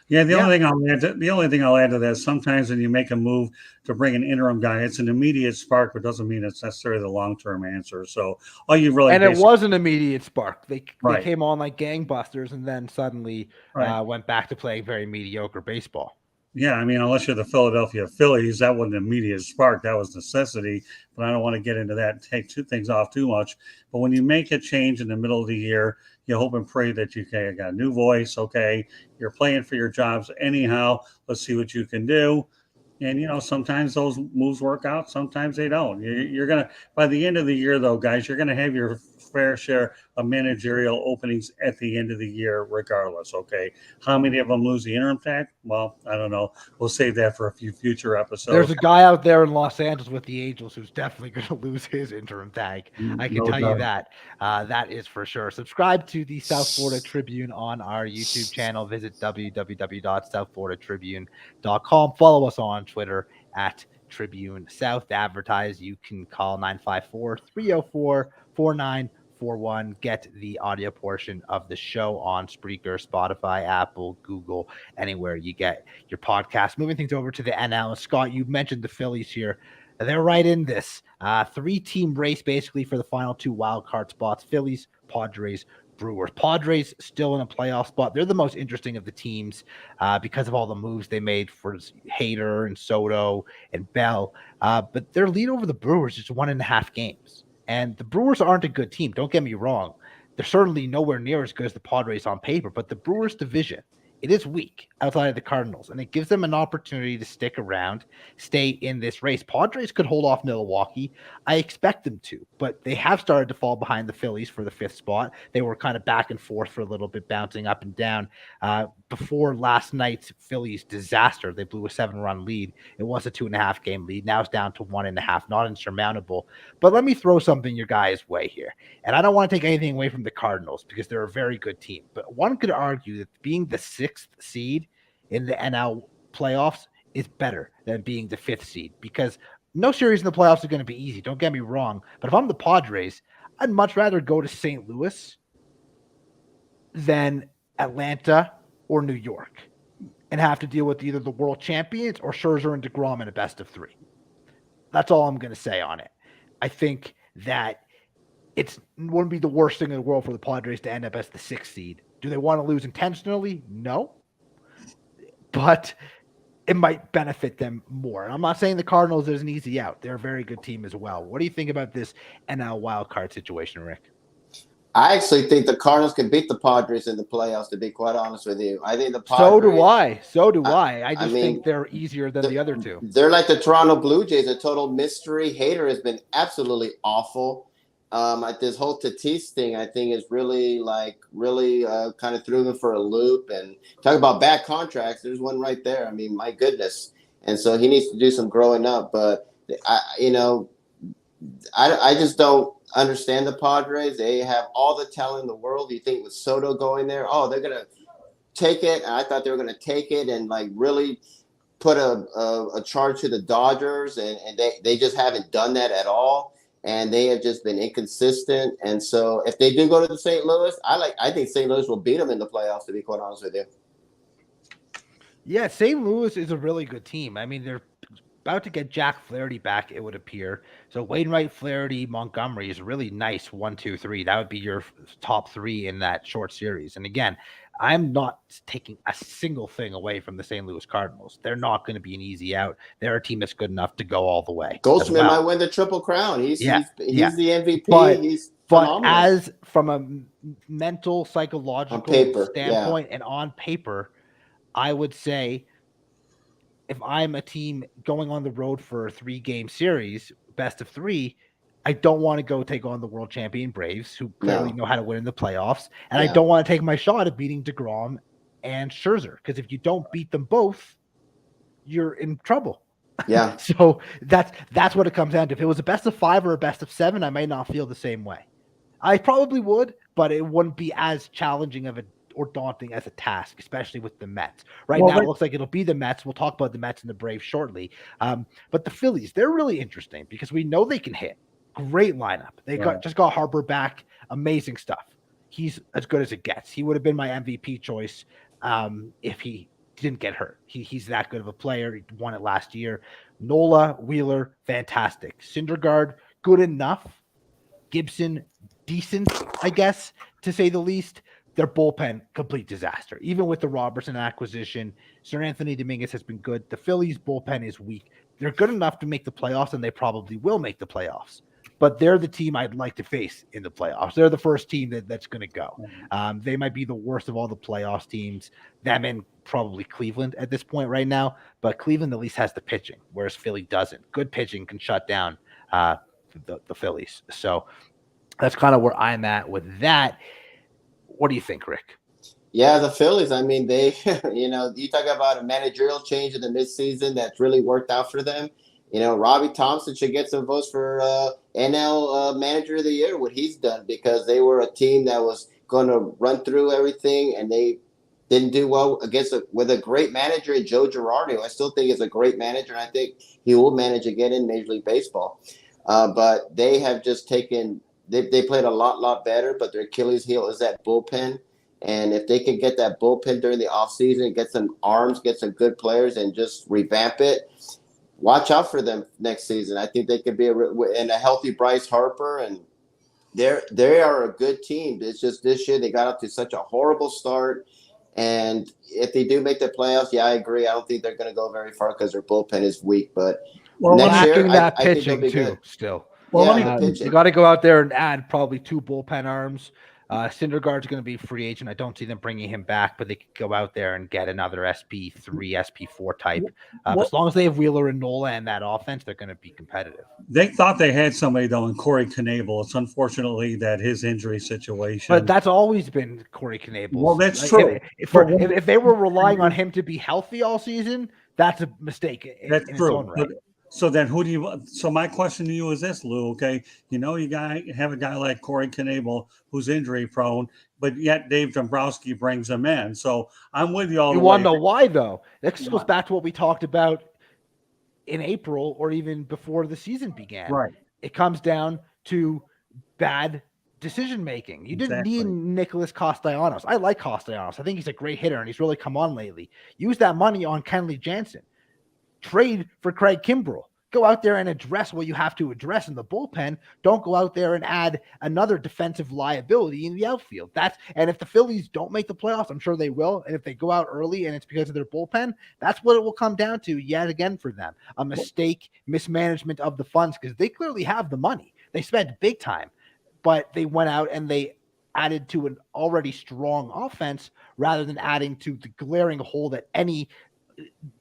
Yeah, the only thing I'll add to that, sometimes when you make a move to bring an interim guy, it's an immediate spark, but doesn't mean it's necessarily the long-term answer. So all you really it was an immediate spark. They came on like gangbusters, and then suddenly went back to playing very mediocre baseball. Yeah, I mean, unless you're the Philadelphia Phillies, that wasn't immediate spark. That was necessity. But I don't want to get into that, take two things off too much. But when you make a change in the middle of the year, you hope and pray that you got a new voice. Okay, you're playing for your jobs anyhow. Let's see what you can do. And sometimes those moves work out, sometimes they don't. You're gonna by the end of the year, though, guys, you're gonna have your fair share of managerial openings at the end of the year, regardless. Okay, how many of them lose the interim tag? Well, I don't know. We'll save that for a few future episodes. There's a guy out there in Los Angeles with the Angels who's definitely going to lose his interim tag. I can tell you that. That is for sure. Subscribe to the South Florida Tribune on our YouTube channel. Visit www.southfloridatribune.com. Follow us on Twitter at Tribune South. Advertise. You can call 954-304-4941. Get the audio portion of the show on Spreaker, Spotify, Apple, Google, anywhere you get your podcast. Moving things over to the NL. Scott, you mentioned the Phillies here. They're right in this 3-team race basically for the final 2 wild card spots. Phillies, Padres, Brewers. Padres still in a playoff spot. They're the most interesting of the teams because of all the moves they made for Hader and Soto and Bell. But their lead over the Brewers is 1.5 games. And the Brewers aren't a good team. Don't get me wrong. They're certainly nowhere near as good as the Padres on paper, but the Brewers division, it is weak outside of the Cardinals, and it gives them an opportunity to stick around, stay in this race. Padres could hold off Milwaukee. I expect them to, but they have started to fall behind the Phillies for the 5th spot. They were kind of back and forth for a little bit, bouncing up and down. Before last night's Phillies disaster, they blew a 7-run lead. It was a 2.5 game lead. Now it's down to 1.5, not insurmountable. But let me throw something your guys' way here. And I don't want to take anything away from the Cardinals because they're a very good team. But one could argue that being the 6th seed in the NL playoffs is better than being the 5th seed because no series in the playoffs is going to be easy. Don't get me wrong. But if I'm the Padres, I'd much rather go to St. Louis than Atlanta or New York and have to deal with either the world champions or Scherzer and DeGrom in a best of 3. That's all I'm going to say on it. I think that it wouldn't be the worst thing in the world for the Padres to end up as the 6th seed. Do they want to lose intentionally? No. But it might benefit them more. And I'm not saying the Cardinals is an easy out. They're a very good team as well. What do you think about this NL wildcard situation, Rick? I actually think the Cardinals can beat the Padres in the playoffs, to be quite honest with you. I think the Padres... So do I. I just think they're easier than the other two. They're like the Toronto Blue Jays, a total mystery. Hader has been absolutely awful. This whole Tatis thing, I think, is really kind of threw him for a loop. And talk about bad contracts, there's one right there. I mean, my goodness. And so he needs to do some growing up. But, I just don't understand the Padres. They have all the talent in the world. You think with Soto going there, they're going to take it. And I thought they were going to take it and really put a charge to the Dodgers. And they just haven't done that at all. And they have just been inconsistent. And so if they do go to the St. Louis, I think St. Louis will beat them in the playoffs, to be quite honest with you. Yeah, St. Louis is a really good team. I mean, they're about to get Jack Flaherty back, it would appear. So Wainwright, Flaherty, Montgomery is a really nice 1, 2, 3. That would be your top 3 in that short series. And again, I'm not taking a single thing away from the St. Louis Cardinals. They're not going to be an easy out. They're a team that's good enough to go all the way. Goldschmidt might win the Triple Crown. He's the MVP. But as from a mental, psychological standpoint and on paper, I would say if I'm a team going on the road for a 3-game series, best of 3, I don't want to go take on the world champion Braves, who clearly know how to win in the playoffs. And I don't want to take my shot at beating DeGrom and Scherzer, because if you don't beat them both, you're in trouble. Yeah. So that's what it comes down to. If it was a best of 5 or a best of 7, I might not feel the same way. I probably would, but it wouldn't be as challenging or daunting as a task, especially with the Mets. Now, it looks like it'll be the Mets. We'll talk about the Mets and the Braves shortly. But the Phillies, they're really interesting because we know they can hit. Great lineup. They just got Harper back. Amazing stuff. He's as good as it gets. He would have been my MVP choice if he didn't get hurt. He's that good of a player. He won it last year. Nola, Wheeler, fantastic. Syndergaard, good enough. Gibson, decent, I guess, to say the least. their bullpen, complete disaster. Even with the Robertson acquisition, Sir Anthony Dominguez has been good. The Phillies bullpen is weak. They're good enough to make the playoffs, and they probably will make the playoffs. But they're the team I'd like to face in the playoffs. They're the first team that's going to go. They might be the worst of all the playoffs teams, them and probably Cleveland at this point right now. But Cleveland at least has the pitching, whereas Philly doesn't. Good pitching can shut down the Phillies. So that's kind of where I'm at with that. What do you think, Rick? Yeah, the Phillies, I mean, they, you talk about a managerial change in the midseason that's really worked out for them. Robbie Thompson should get some votes for NL Manager of the Year, what he's done, because they were a team that was going to run through everything, and they didn't do well with a great manager, Joe Girardi, who I still think is a great manager, and I think he will manage again in Major League Baseball. But they have just taken – they played a lot better, but their Achilles heel is that bullpen. And if they can get that bullpen during the offseason, get some arms, get some good players, and just revamp it, watch out for them next season. I think they could be in a healthy Bryce Harper, and they are a good team. It's just this year they got up to such a horrible start. And if they do make the playoffs, yeah, I agree. I don't think they're going to go very far because their bullpen is weak. But next year, I think they'll be good. Still. Well, you got to go out there and add probably 2 bullpen arms. Syndergaard's going to be free agent. I don't see them bringing him back, but they could go out there and get another SP3, SP4 type. As long as they have Wheeler and Nola and that offense, they're going to be competitive. They thought they had somebody, though, in Corey Knebel. It's unfortunately that his injury situation. But that's always been Corey Knebel. Well, that's true. If they were relying on him to be healthy all season, that's a mistake. That's in true. Its own right. So then so my question to you is this, Lou, okay? You have a guy like Corey Knebel who's injury prone, but yet Dave Dombrowski brings him in. So I'm with you all the way. You want to know why, though? That just goes back to what we talked about in April or even before the season began. Right. It comes down to bad decision-making. You didn't need Nicholas Castellanos. I like Castellanos. I think he's a great hitter, and he's really come on lately. Use that money on Kenley Jansen. Trade for Craig Kimbrell. Go out there and address what you have to address in the bullpen. Don't go out there and add another defensive liability in the outfield. And if the Phillies don't make the playoffs, I'm sure they will. And if they go out early and it's because of their bullpen, that's what it will come down to yet again for them. A mistake, mismanagement of the funds, because they clearly have the money. They spent big time, but they went out and they added to an already strong offense rather than adding to the glaring hole that any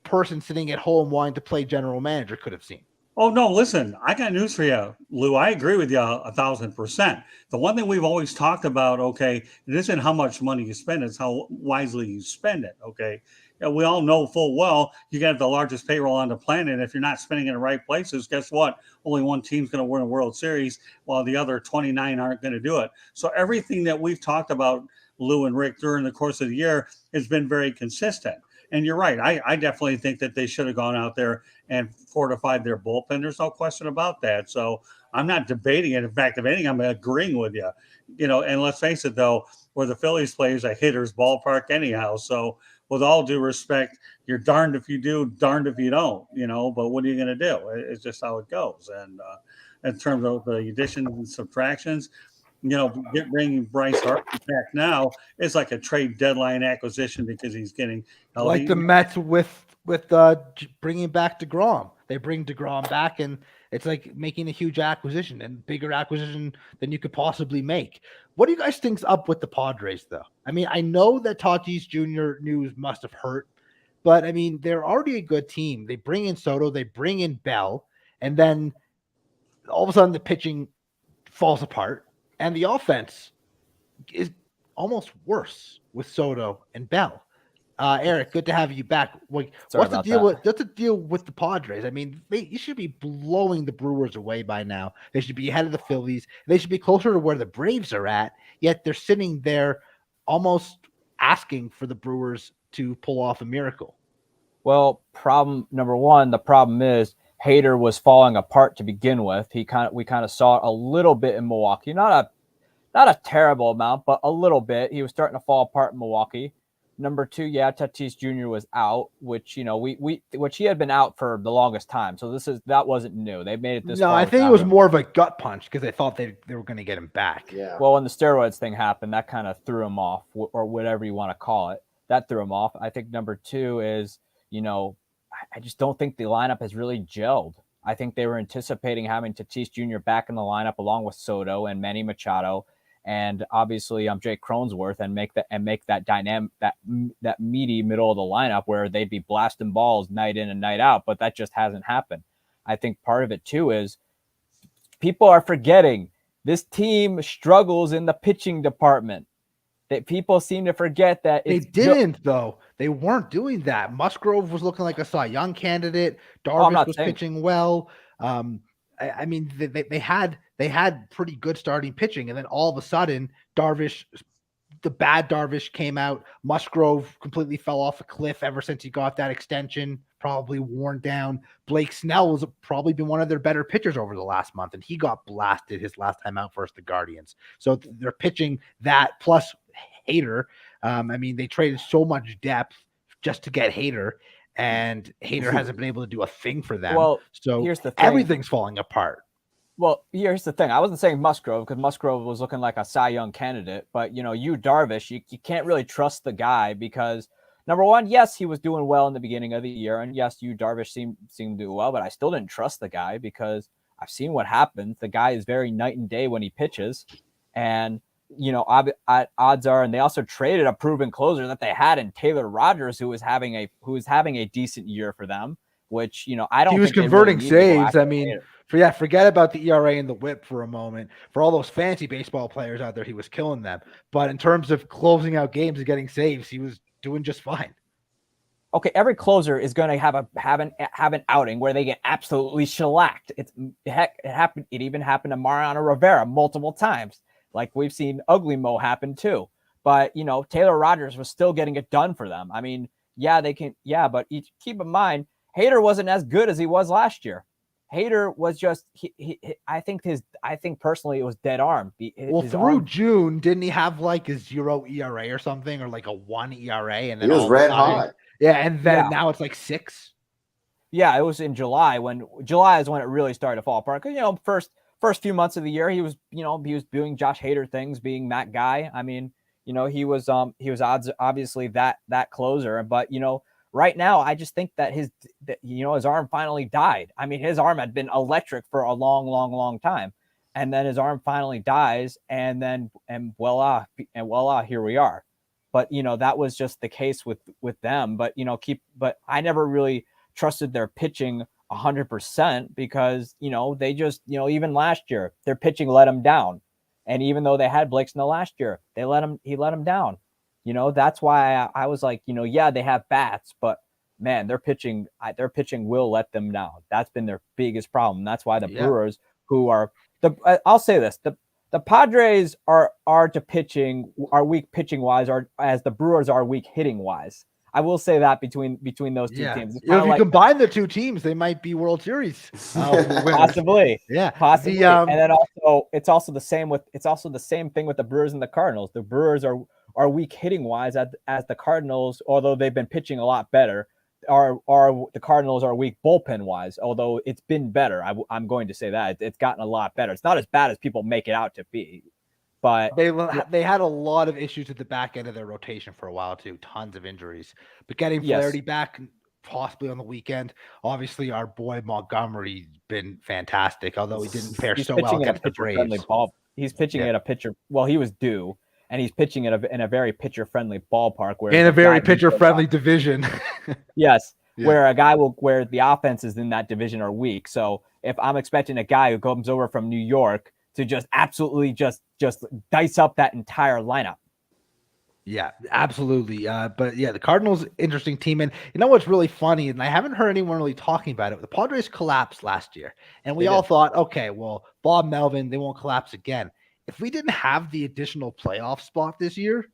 person sitting at home wanting to play general manager could have seen. Oh, no, listen, I got news for you, Lou. I agree with you 1,000%. The one thing we've always talked about, okay, it isn't how much money you spend, it's how wisely you spend it, okay? We all know full well you got the largest payroll on the planet. If you're not spending it in the right places, guess what? Only one team's going to win a World Series while the other 29 aren't going to do it. So everything that we've talked about, Lou and Rick, during the course of the year has been very consistent. And you're right. I definitely think that they should have gone out there and fortified their bullpen. There's no question about that. So I'm not debating it. In fact, if anything, I'm agreeing with you. And let's face it, though, where the Phillies play is a hitter's ballpark anyhow. So with all due respect, you're darned if you do, darned if you don't, but what are you going to do? It's just how it goes. And in terms of the additions and subtractions, bringing Bryce Harper back now is like a trade deadline acquisition because he's getting healthy. Like the Mets with bringing back DeGrom. They bring DeGrom back, and it's like making a huge acquisition and bigger acquisition than you could possibly make. What do you guys think's up with the Padres, though? I mean, I know that Tatis Jr. news must have hurt, but I mean, they're already a good team. They bring in Soto, they bring in Bell, and then all of a sudden the pitching falls apart. And the offense is almost worse with Soto and Bell. Eric, good to have you back. What's the deal with the Padres? I mean, you should be blowing the Brewers away by now. They should be ahead of the Phillies. They should be closer to where the Braves are at, yet they're sitting there almost asking for the Brewers to pull off a miracle. Well, problem number one, the problem is Hader was falling apart to begin with. We kind of saw it a little bit in Milwaukee, not a terrible amount, but a little bit. He was starting to fall apart in Milwaukee. Number 2, Tatis Jr. was out, which which he had been out for the longest time. So that wasn't new. They made it this No, far. I think it was more of a gut punch because they thought they were going to get him back. Yeah. Well, when the steroids thing happened, that kind of threw him off, or whatever you want to call it. That threw him off. I think number 2 is, I just don't think the lineup has really gelled. I think they were anticipating having Tatis Jr. back in the lineup along with Soto and Manny Machado, and obviously Jake Cronenworth, and make that dynamic, that meaty middle of the lineup where they'd be blasting balls night in and night out. But that just hasn't happened. I think part of it too is people are forgetting this team struggles in the pitching department. That people seem to forget that they didn't, though. They weren't doing that. Musgrove was looking like a Cy Young candidate. Darvish was pitching well. I mean, they had pretty good starting pitching, and then all of a sudden, the bad Darvish came out. Musgrove completely fell off a cliff ever since he got that extension, probably worn down. Blake Snell was probably been one of their better pitchers over the last month, and he got blasted his last time out versus the Guardians. So they're pitching that plus Hader. I mean, they traded so much depth just to get Hader, and Hader hasn't been able to do a thing for them. Well, so here's the thing. Everything's falling apart. Well, here's the thing. I wasn't saying Musgrove because Musgrove was looking like a Cy Young candidate, but Darvish, you can't really trust the guy because number one, yes, he was doing well in the beginning of the year, and yes, Darvish seemed to do well, but I still didn't trust the guy because I've seen what happens. The guy is very night and day when he pitches, and odds are, and they also traded a proven closer that they had in Taylor Rogers, who was having a decent year for them. Which I don't. He was think converting really saves. I mean, forget about the ERA and the WHIP for a moment. For all those fancy baseball players out there, he was killing them. But in terms of closing out games and getting saves, he was doing just fine. Okay, every closer is going to have an outing where they get absolutely shellacked. It happened. It even happened to Mariano Rivera multiple times. Like we've seen Ugly Mo happen too. But Taylor Rogers was still getting it done for them. I mean, they can. Yeah, but keep in mind, Hader wasn't as good as he was last year. Hader was just. I think personally it was dead arm. Through June, didn't he have like a 0 ERA or something, or like a 1 ERA, and then he was red hot. Yeah, and then now it's like 6. Yeah, it was in July July is when it really started to fall apart. Because first few months of the year, he was doing Josh Hader things, being that guy. I mean, he was obviously that closer, but right now I just think that his arm finally died. I mean, his arm had been electric for a long time, and then his arm finally dies, and voila, here we are. But that was just the case with them. But but I never really trusted their pitching 100% because they just even last year their pitching let them down, and even though they had Blake Snell last year, he let them down. That's why I was like, they have bats, but man, their pitching will let them down. That's been their biggest problem. That's why the Brewers, who are I'll say this, the Padres are weak pitching wise, or as the Brewers are weak hitting wise. I will say that between those two teams. If you combine the two teams, they might be World Series possibly. Yeah, possibly. And then also it's also the same thing with the Brewers and the Cardinals. The Brewers are weak hitting wise as the Cardinals, although they've been pitching a lot better. The Cardinals are weak bullpen wise, although it's been better. I'm going to say that it's gotten a lot better. It's not as bad as people make it out to be. But they had a lot of issues at the back end of their rotation for a while too. Tons of injuries. But getting Flaherty back possibly on the weekend. Obviously, our boy Montgomery's been fantastic, although he didn't fare so well against the Braves. He's pitching at a pitcher. Well, he was due, and he's pitching in a very pitcher-friendly ballpark. In a very pitcher-friendly division. Yes. Where where the offenses in that division are weak. So if I'm expecting a guy who comes over from New York to just absolutely just dice up that entire lineup. Yeah, absolutely. But the Cardinals, interesting team. And you know what's really funny, and I haven't heard anyone really talking about it. The Padres collapsed last year, and we all thought, okay, well, Bob Melvin, they won't collapse again. If we didn't have the additional playoff spot this year,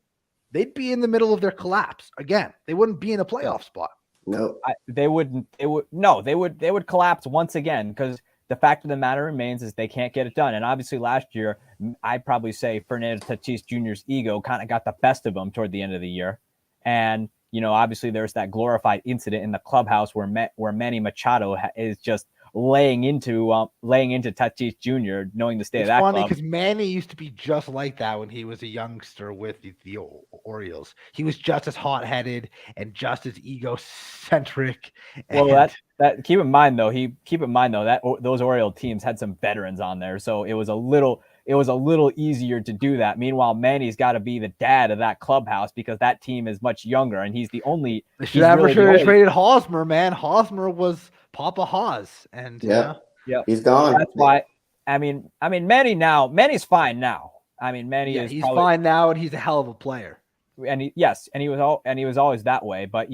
they'd be in the middle of their collapse again. They wouldn't be in a playoff spot. No, they would collapse once again because the fact of the matter remains is they can't get it done. And obviously last year, I'd probably say Fernando Tatis Jr.'s ego kind of got the best of him toward the end of the year. And, obviously there's that glorified incident in the clubhouse where Manny Machado is just laying into Tatis Jr., knowing the state of that funny club. because Manny used to be just like that when he was a youngster with the Orioles. He was just as hot-headed and just as egocentric. Well, that keep in mind though that those Oriole teams had some veterans on there, so it was a little easier to do that. Meanwhile, Manny's got to be the dad of that clubhouse because that team is much younger, and he's the only. They should have traded Hosmer, man. Hosmer was Papa Haas, and yeah, he's gone. That's why. I mean, Manny's fine now. I mean, he's fine now, and he's a hell of a player. And he was always that way. But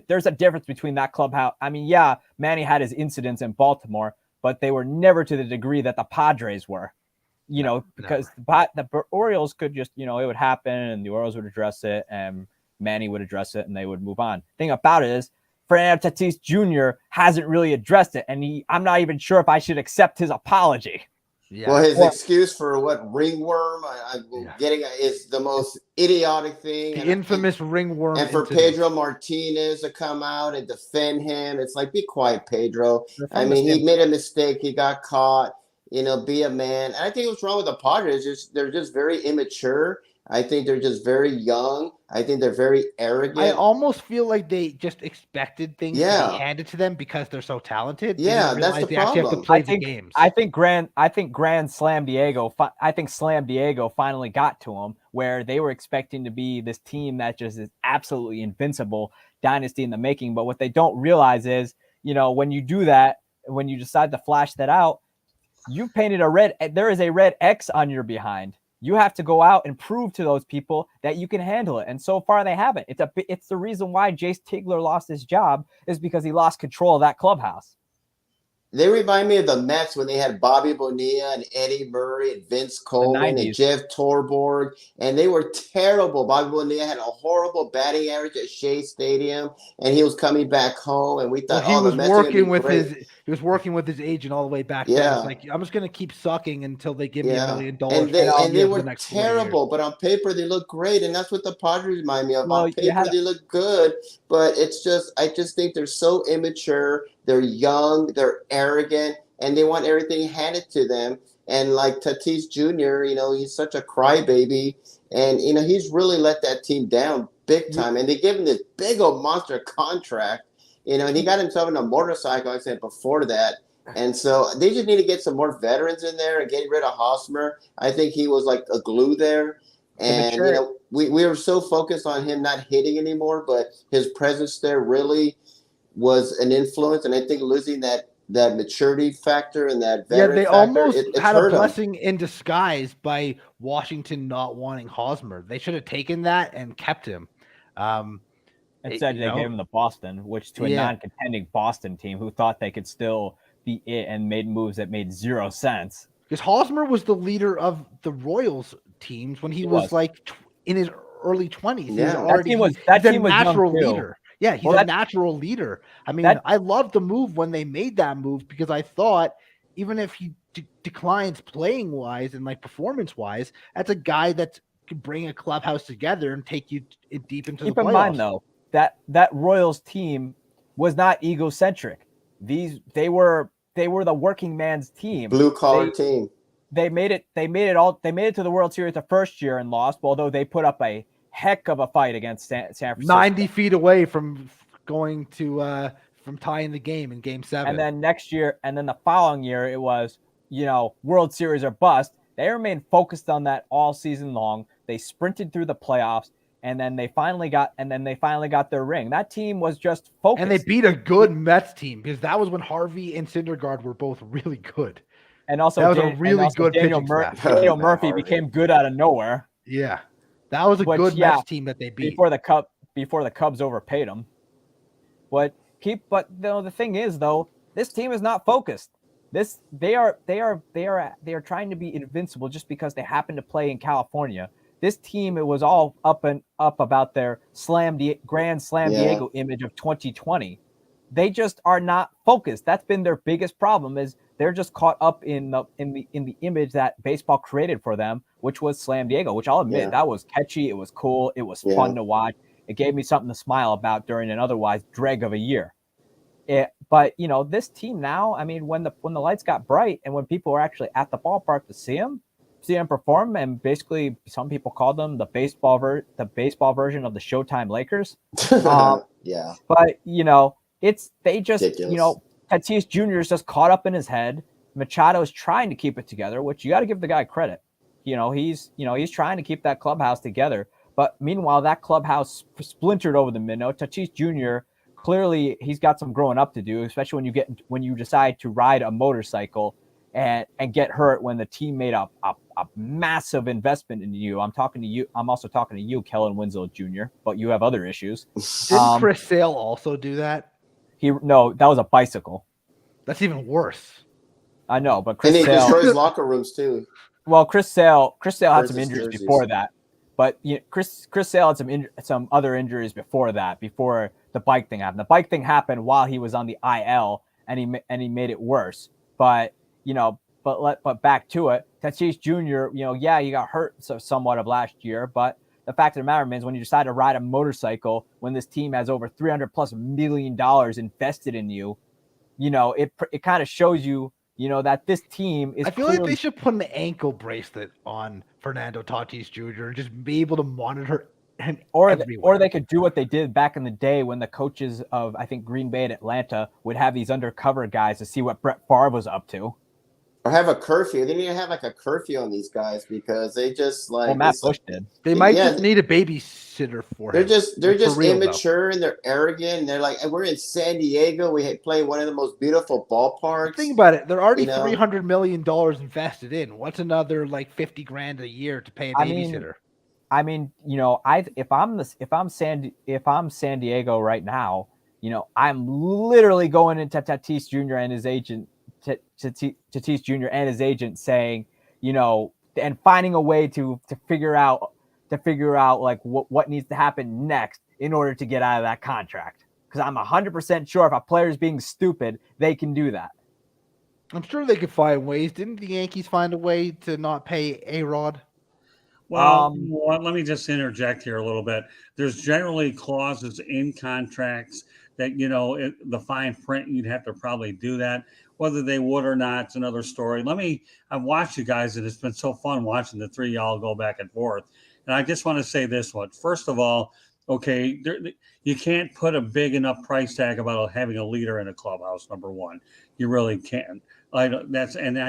there's a difference between that clubhouse. I mean, Manny had his incidents in Baltimore, but they were never to the degree that the Padres were. Because the Orioles could just, it would happen, and the Orioles would address it, and Manny would address it, and they would move on. Thing about it is, Fernando Tatis Jr. hasn't really addressed it, and I'm not even sure if I should accept his apology. Yeah. Well, his excuse for ringworm getting is the most idiotic thing. The infamous ringworm. And for Pedro Martinez to come out and defend him, it's like, be quiet, Pedro. I mean, he made a mistake. He got caught. Be a man. And I think what's wrong with the Padres, they're just very immature. I think they're just very young. I think they're very arrogant. I almost feel like they just expected things to be handed to them because they're so talented. Yeah, that's the problem. Have to play the games. I think Slam Diego finally got to them where they were expecting to be this team that just is absolutely invincible, dynasty in the making. But what they don't realize is, when you do that, when you decide to flash that out, you've painted there is a red X on your behind. You have to go out and prove to those people that you can handle it. And so far they haven't. It's the reason why Jace Tigler lost his job is because he lost control of that clubhouse. They remind me of the Mets when they had Bobby Bonilla and Eddie Murray and Vince Coleman and Jeff Torborg, and they were terrible. Bobby Bonilla had a horrible batting average at Shea Stadium, and he was coming back home, and we thought, he was working with his agent all the way back. Yeah, it's like, I'm just going to keep sucking until they give me $1 million. And they were terrible, but on paper they look great, and that's what the Padres remind me of. On paper they look good, but I just think they're so immature. They're young, they're arrogant, and they want everything handed to them. And like Tatis Jr., he's such a crybaby, and he's really let that team down big time. And they give him this big old monster contract, and he got himself in a motorcycle accident before that. And so they just need to get some more veterans in there and get rid of Hosmer. I think he was like a glue there. And we were so focused on him not hitting anymore, but his presence there really was an influence, and I think losing that maturity factor and that veteran they factor, almost had a blessing him. In disguise by Washington not wanting Hosmer. They should have taken that and kept him. Instead, they gave him the Boston, which to a non-contending Boston team who thought they could still be it and made moves that made zero sense. Because Hosmer was the leader of the Royals teams when he was like in his early 20s. Yeah, that team was a natural leader. Yeah, he's a natural leader. I mean, I love the move when they made that move because I thought even if he declines playing wise and like performance wise, that's a guy that could bring a clubhouse together and take you deep into the playoffs. Keep in mind though that Royals team was not egocentric. They were the working man's team, blue collar team. They made it to the World Series the first year and lost, although they put up a heck of a fight against San Francisco. 90 feet away from going to from tying the game in Game 7. And then next year, and then the following year, it was World Series or bust. They remained focused on that all season long. They sprinted through the playoffs, and then they finally got their ring. That team was just focused, and they beat a good Mets team because that was when Harvey and Syndergaard were both really good. And also, that was a really good Daniel Murphy became good out of nowhere. Yeah. That was a good Mets team that they beat before the Cubs overpaid them. But the thing is though, this team is not focused. They are trying to be invincible just because they happen to play in California. This team, it was all up about their Grand Slam Diego image of 2020. They just are not focused. That's been their biggest problem, is they're just caught up in the image that baseball created for them, which was Slam Diego, which I'll admit that was catchy, it was cool, it was fun to watch. It gave me something to smile about during an otherwise dreg of a year. But this team now, I mean, when the lights got bright and when people were actually at the ballpark to see them perform, and basically some people called them the baseball version of the Showtime Lakers. Yeah. But they just Ridiculous. Tatis Jr. is just caught up in his head. Machado is trying to keep it together, which you got to give the guy credit. He's trying to keep that clubhouse together. But meanwhile, that clubhouse splintered over the minnow. Tatis Jr. clearly he's got some growing up to do, especially when you decide to ride a motorcycle and get hurt when the team made a massive investment in you. I'm also talking to you, Kellen Winslow Jr., but you have other issues. Didn't Chris Sale also do that? No, that was a bicycle. That's even worse. I know, but And he Sale destroys locker rooms too. Well, Chris Sale had Where's some his injuries jerseys? before that, but Chris Sale had some other injuries before that, before the bike thing happened. The bike thing happened while he was on the IL, and he made it worse. But but back to it, Tatis Jr. He got hurt somewhat of last year, but the fact of the matter is, when you decide to ride a motorcycle, when this team has over $300+ million invested in you, it kind of shows you. That this team is. I feel like they should put an ankle bracelet on Fernando Tatis Jr. and just be able to monitor him or they could do what they did back in the day when the coaches of, I think, Green Bay and Atlanta would have these undercover guys to see what Brett Favre was up to. Or have a curfew. They need to have like a curfew on these guys because they just like. Well, Matt Bush did. They might just need a babysitter for him. They're just immature and they're arrogant. And they're like, we're in San Diego. We play one of the most beautiful ballparks. Think about it. They're already $300 million invested in. What's another like $50,000 a year to pay a babysitter? If I'm San Diego right now, I'm literally going into Tatis Jr. and his agent. Tatis Jr. and his agent saying, and finding a way to figure out like what needs to happen next in order to get out of that contract. Because I'm 100% sure if a player is being stupid, they can do that. I'm sure they could find ways. Didn't the Yankees find a way to not pay A-Rod? Well, let me just interject here a little bit. There's generally clauses in contracts that, the fine print, you'd have to probably do that. Whether they would or not, it's another story. I've watched you guys, and it's been so fun watching the three y'all go back and forth. And I just want to say this one. First of all, okay, you can't put a big enough price tag about having a leader in a clubhouse, number one. You really can't. I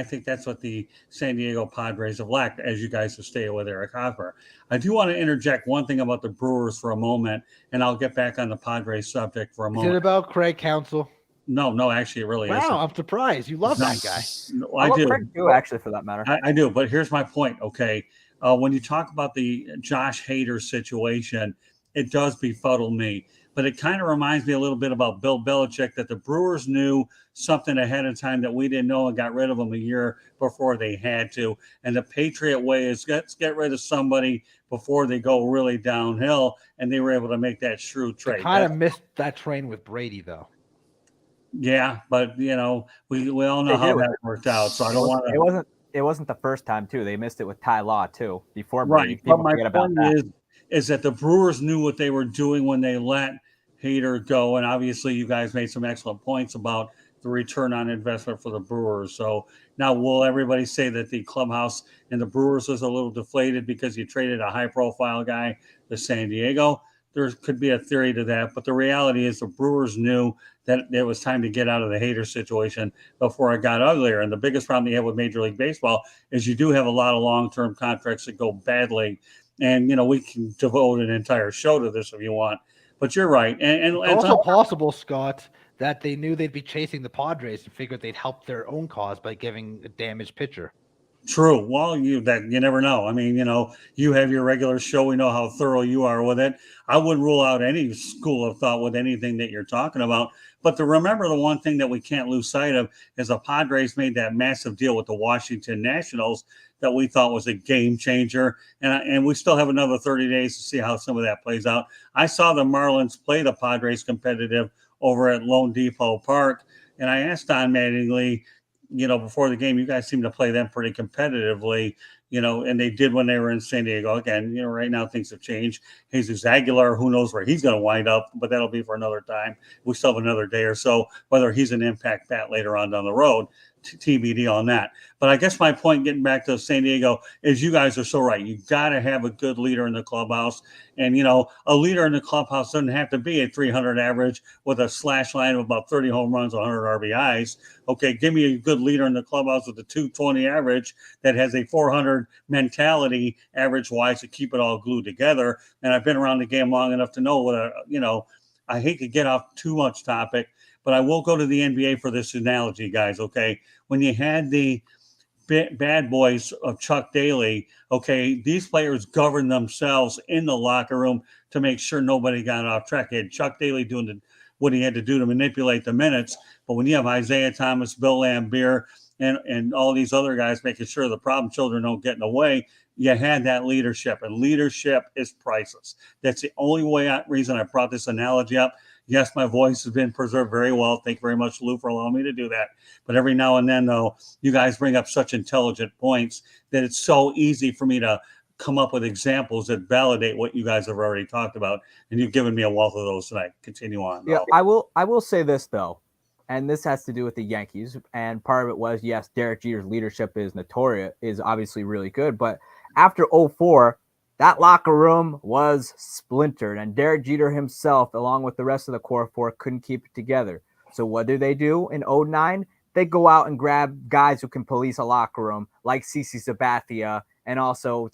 think that's what the San Diego Padres have lacked, as you guys have stayed with Eric Hosmer. I do want to interject one thing about the Brewers for a moment, and I'll get back on the Padres subject for a moment. Is it about Craig Counsell? No, actually, it really isn't. Wow, I'm surprised. You love that guy. No, I do. Craig too, actually, for that matter. I do, but here's my point, okay? When you talk about the Josh Hader situation, it does befuddle me. But it kind of reminds me a little bit about Bill Belichick, that the Brewers knew something ahead of time that we didn't know and got rid of them a year before they had to. And the Patriot way is let's get rid of somebody before they go really downhill, and they were able to make that shrewd trade. Kind of missed that train with Brady, though. Yeah, but we all know how that worked out. So I don't want to. It wasn't the first time too. They missed it with Ty Law too before Right. Brady. But my point is that the Brewers knew what they were doing when they let Hader go, and obviously you guys made some excellent points about the return on investment for the Brewers. So now will everybody say that the clubhouse and the Brewers was a little deflated because you traded a high-profile guy to San Diego? There could be a theory to that, but the reality is the Brewers knew that it was time to get out of the Hader situation before it got uglier. And the biggest problem you have with Major League Baseball is you do have a lot of long-term contracts that go badly. And, we can devote an entire show to this if you want. But you're right. And it's also possible, Scott, that they knew they'd be chasing the Padres and figured they'd help their own cause by giving a damaged pitcher. True. Well, you never know. I mean, you have your regular show. We know how thorough you are with it. I wouldn't rule out any school of thought with anything that you're talking about. But to remember, the one thing that we can't lose sight of is the Padres made that massive deal with the Washington Nationals that we thought was a game changer. And we still have another 30 days to see how some of that plays out. I saw the Marlins play the Padres competitive over at Lone Depot Park. And I asked Don Mattingly, before the game, you guys seem to play them pretty competitively. and they did when they were in San Diego. Again, right now things have changed. Jesus Aguilar, who knows where he's going to wind up, but that'll be for another time. We still have another day or so, whether he's an impact bat later on down the road. TBD on that. But I guess my point, getting back to San Diego, is you guys are so right. You got to have a good leader in the clubhouse. And, a leader in the clubhouse doesn't have to be a 300 average with a slash line of about 30 home runs, 100 RBIs. Okay, give me a good leader in the clubhouse with a 220 average that has a 400 mentality average-wise to keep it all glued together. And I've been around the game long enough to know what, I hate to get off too much topic, but I will go to the NBA for this analogy, guys, okay? When you had the bad boys of Chuck Daly, okay, these players governed themselves in the locker room to make sure nobody got off track. You had Chuck Daly doing what he had to do to manipulate the minutes, but when you have Isaiah Thomas, Bill Laimbeer, and all these other guys making sure the problem children don't get in the way, you had that leadership, and leadership is priceless. That's the only reason I brought this analogy up. Yes, my voice has been preserved very well. Thank you very much, Lou, for allowing me to do that. But every now and then, though, you guys bring up such intelligent points that it's so easy for me to come up with examples that validate what you guys have already talked about. And you've given me a wealth of those tonight. Continue on. Yeah, I will say this, though, and this has to do with the Yankees. And part of it was, yes, Derek Jeter's leadership is obviously really good. But after 2004, that locker room was splintered, and Derek Jeter himself, along with the rest of the core four, couldn't keep it together. So what do they do in 2009? They go out and grab guys who can police a locker room, like CC Sabathia, and also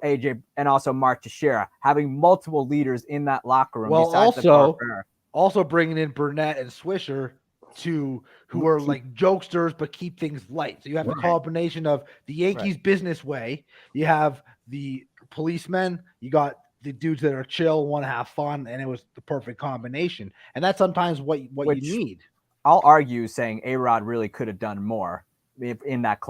AJ, and also Mark Teixeira, having multiple leaders in that locker room. Well, also bringing in Burnett and Swisher, who are like jokesters but keep things light. So you have the combination of the Yankees business way. You have the policemen. You got the dudes that are chill, want to have fun, and it was the perfect combination. And that's sometimes what you need. I'll argue saying A-Rod really could have done more in that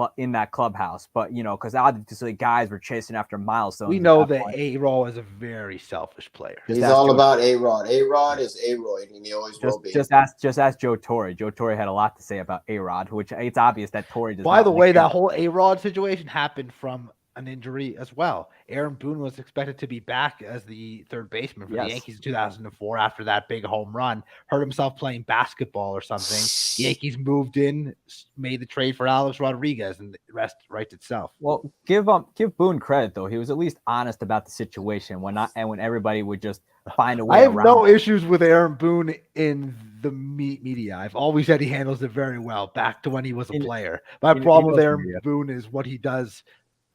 clubhouse, but because obviously guys were chasing after milestones. We know that A-Rod is a very selfish player. He's all about A-Rod. A-Rod is A-Rod, and he always will be. Just ask Joe Torre. Joe Torre had a lot to say about A-Rod, which it's obvious that Torre does. By the way, that whole A-Rod situation happened from an injury as well. Aaron Boone was expected to be back as the third baseman for the Yankees in 2004 after that big home run. Hurt himself playing basketball or something. The Yankees moved in, made the trade for Alex Rodriguez, and the rest writes itself. Well, give Boone credit though. He was at least honest about the situation when everybody would just find a way. I have no issues with Aaron Boone in the media. I've always said he handles it very well. Back to when he was a player. My problem with Aaron Boone is what he does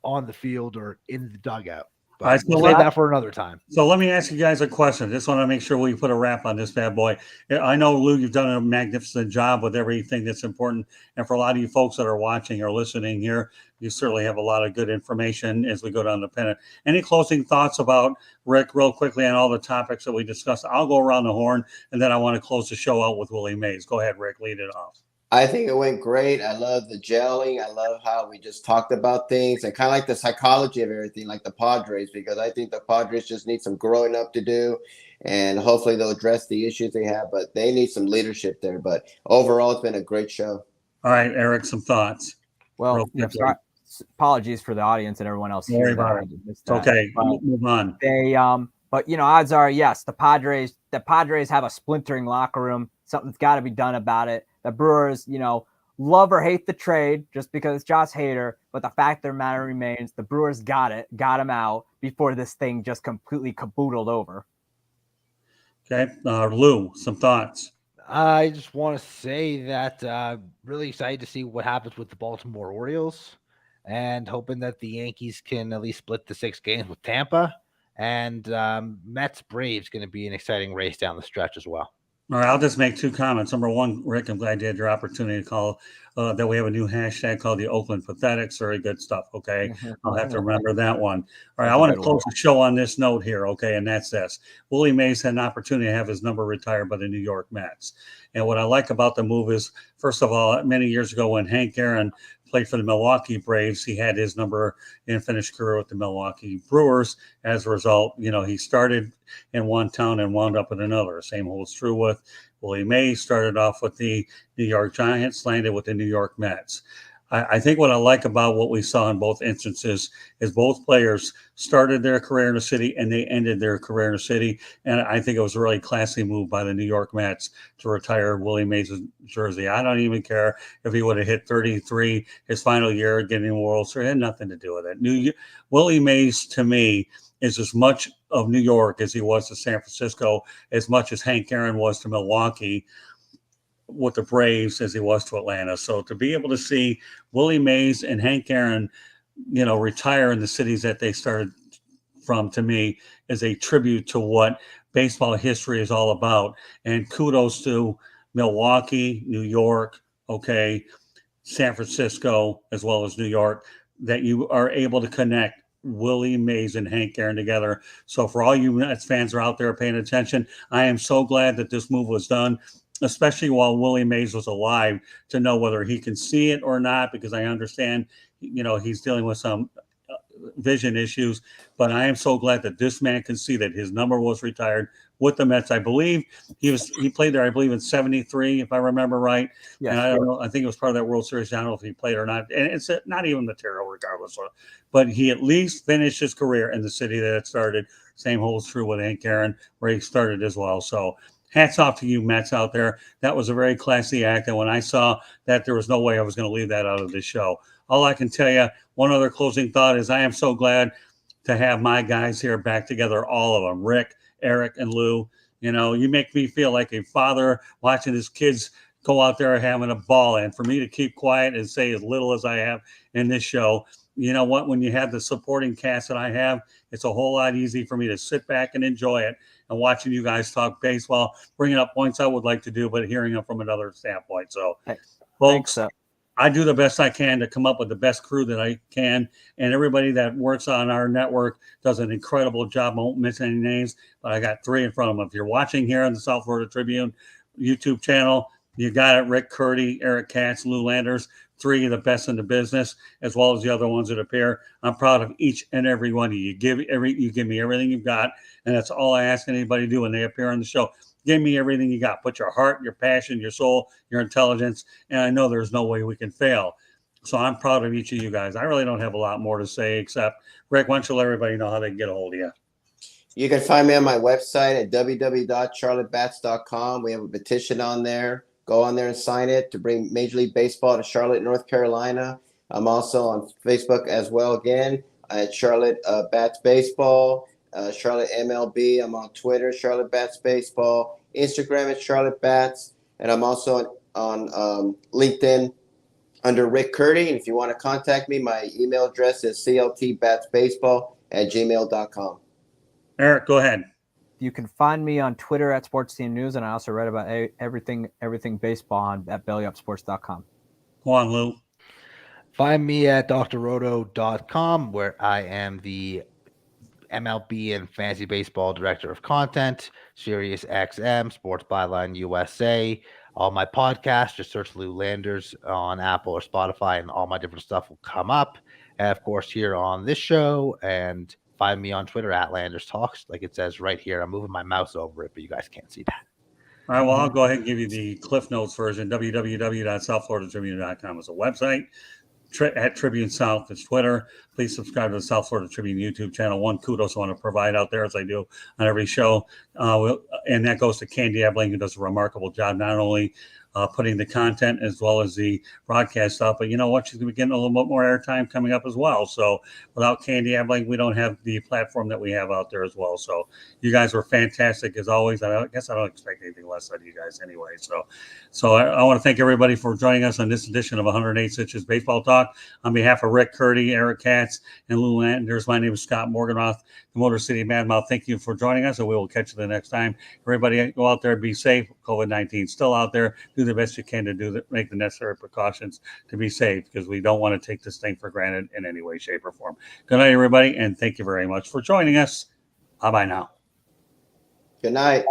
on the field or in the dugout. But we'll save that for another time. So let me ask you guys a question. Just want to make sure we put a wrap on this bad boy. I know, Lou, you've done a magnificent job with everything that's important. And for a lot of you folks that are watching or listening here, you certainly have a lot of good information as we go down the pennant. Any closing thoughts about Rick real quickly on all the topics that we discussed? I'll go around the horn, and then I want to close the show out with Willie Mays. Go ahead, Rick. Lead it off. I think it went great. I love the gelling. I love how we just talked about things and kind of like the psychology of everything, like the Padres, because I think the Padres just need some growing up to do, and hopefully they'll address the issues they have, but they need some leadership there. But overall, it's been a great show. All right, Eric, some thoughts. Well, apologies for the audience and everyone else here. It's okay. Move on. But odds are, yes, the Padres have a splintering locker room. Something's got to be done about it. The Brewers, love or hate the trade just because it's Josh Hader, but the fact of the matter remains, the Brewers got him out before this thing just completely caboodled over. Okay, Lou, some thoughts. I just want to say that really excited to see what happens with the Baltimore Orioles, and hoping that the Yankees can at least split the 6 games with Tampa, and Mets Braves going to be an exciting race down the stretch as well. All right, I'll just make 2 comments. Number one, Rick, I'm glad you had your opportunity to call that we have a new hashtag called the Oakland Pathetics. Very good stuff, okay? I'll have to remember that one. All right, I want to close the show on this note here, okay, and that's this. Willie Mays had an opportunity to have his number retired by the New York Mets. And what I like about the move is, first of all, many years ago when Hank Aaron played for the Milwaukee Braves, he had his number and finished career with the Milwaukee Brewers. As a result, he started in one town and wound up in another. Same holds true with Willie Mays. Started off with the New York Giants, landed with the New York Mets. I think what I like about what we saw in both instances is both players started their career in the city and they ended their career in the city. And I think it was a really classy move by the New York Mets to retire Willie Mays' jersey. I don't even care if he would have hit 33 his final year getting the World Series. It had nothing to do with it. Willie Mays, to me, is as much of New York as he was to San Francisco, as much as Hank Aaron was to Milwaukee with the Braves as he was to Atlanta. So to be able to see Willie Mays and Hank Aaron, retire in the cities that they started from, to me, is a tribute to what baseball history is all about. And kudos to Milwaukee, New York, San Francisco, as well as New York, that you are able to connect Willie Mays and Hank Aaron together. So for all you Mets fans who are out there paying attention, I am so glad that this move was done, especially while Willie Mays was alive, to know whether he can see it or not, because I understand, he's dealing with some vision issues, but I am so glad that this man can see that his number was retired with the Mets. I believe he played there, I believe, in 73, if I remember right. Yes, and I don't know, I think it was part of that World Series. I don't know if he played or not. And it's not even material regardless. But he at least finished his career in the city that it started. Same holds true with Hank Aaron, where he started as well. So hats off to you Mets out there. That was a very classy act. And when I saw that, there was no way I was going to leave that out of this show. All I can tell you, one other closing thought is I am so glad to have my guys here back together, all of them, Rick, Eric, and Lou. You make me feel like a father watching his kids go out there having a ball. And for me to keep quiet and say as little as I have in this show, you know what? When you have the supporting cast that I have, it's a whole lot easier for me to sit back and enjoy it and watching you guys talk baseball, bringing up points I would like to do, but hearing them from another standpoint. So, folks, I do the best I can to come up with the best crew that I can. And everybody that works on our network does an incredible job. I won't miss any names, but I got three in front of them. If you're watching here on the South Florida Tribune YouTube channel, you got it. Rick Curdy, Eric Katz, Lou Landers, three of the best in the business, as well as the other ones that appear. I'm proud of each and every one of you. You give me everything you've got, and that's all I ask anybody to do when they appear on the show. Give me everything you got. Put your heart, your passion, your soul, your intelligence, and I know there's no way we can fail. So I'm proud of each of you guys. I really don't have a lot more to say, except, Rick, why don't you let everybody know how they can get a hold of you? You can find me on my website at www.charlottebats.com. We have a petition on there. Go on there and sign it to bring Major League Baseball to Charlotte, North Carolina. I'm also on Facebook as well, again, at Charlotte Bats Baseball. Charlotte MLB. I'm on Twitter, Charlotte Bats Baseball. Instagram at Charlotte Bats. And I'm also on LinkedIn under Rick Curdy. And if you want to contact me, my email address is cltbatsbaseball@gmail.com. Eric, go ahead. You can find me on Twitter at Sports Team News, and I also write about everything baseball at bellyupsports.com. Go on, Lou. Find me at drroto.com, where I am the MLB and Fantasy Baseball Director of Content, Sirius XM, Sports Byline USA. All my podcasts, just search Lou Landers on Apple or Spotify, and all my different stuff will come up. And of course, here on this show, and find me on Twitter at Landers Talks, like it says right here. I'm moving my mouse over it, but you guys can't see that. All right, well, I'll go ahead and give you the Cliff Notes version. www.southfloridatribune.com is a website. At Tribune South is Twitter. Please subscribe to the South Florida Tribune YouTube channel. One kudos I want to provide out there, as I do on every show. And that goes to Candy Ebling, who does a remarkable job, not only putting the content as well as the broadcast stuff, but you know what? She's going to be getting a little bit more airtime coming up as well. So without Candy Ebling, we don't have the platform that we have out there as well. So you guys were fantastic as always. I guess I don't expect anything less out of you guys anyway. So I want to thank everybody for joining us on this edition of 108 Stitches Baseball Talk. On behalf of Rick Curdy, Eric Katz, and Lou Landers, my name is Scott Morganroth, the Motor City Madmouth. Thank you for joining us, and we will catch you the next time. Everybody go out there, be safe. COVID-19 still out there. Do the best you can to make the necessary precautions to be safe, because we don't want to take this thing for granted in any way, shape, or form. Good night, everybody, and thank you very much for joining us. Bye-bye now. Good night.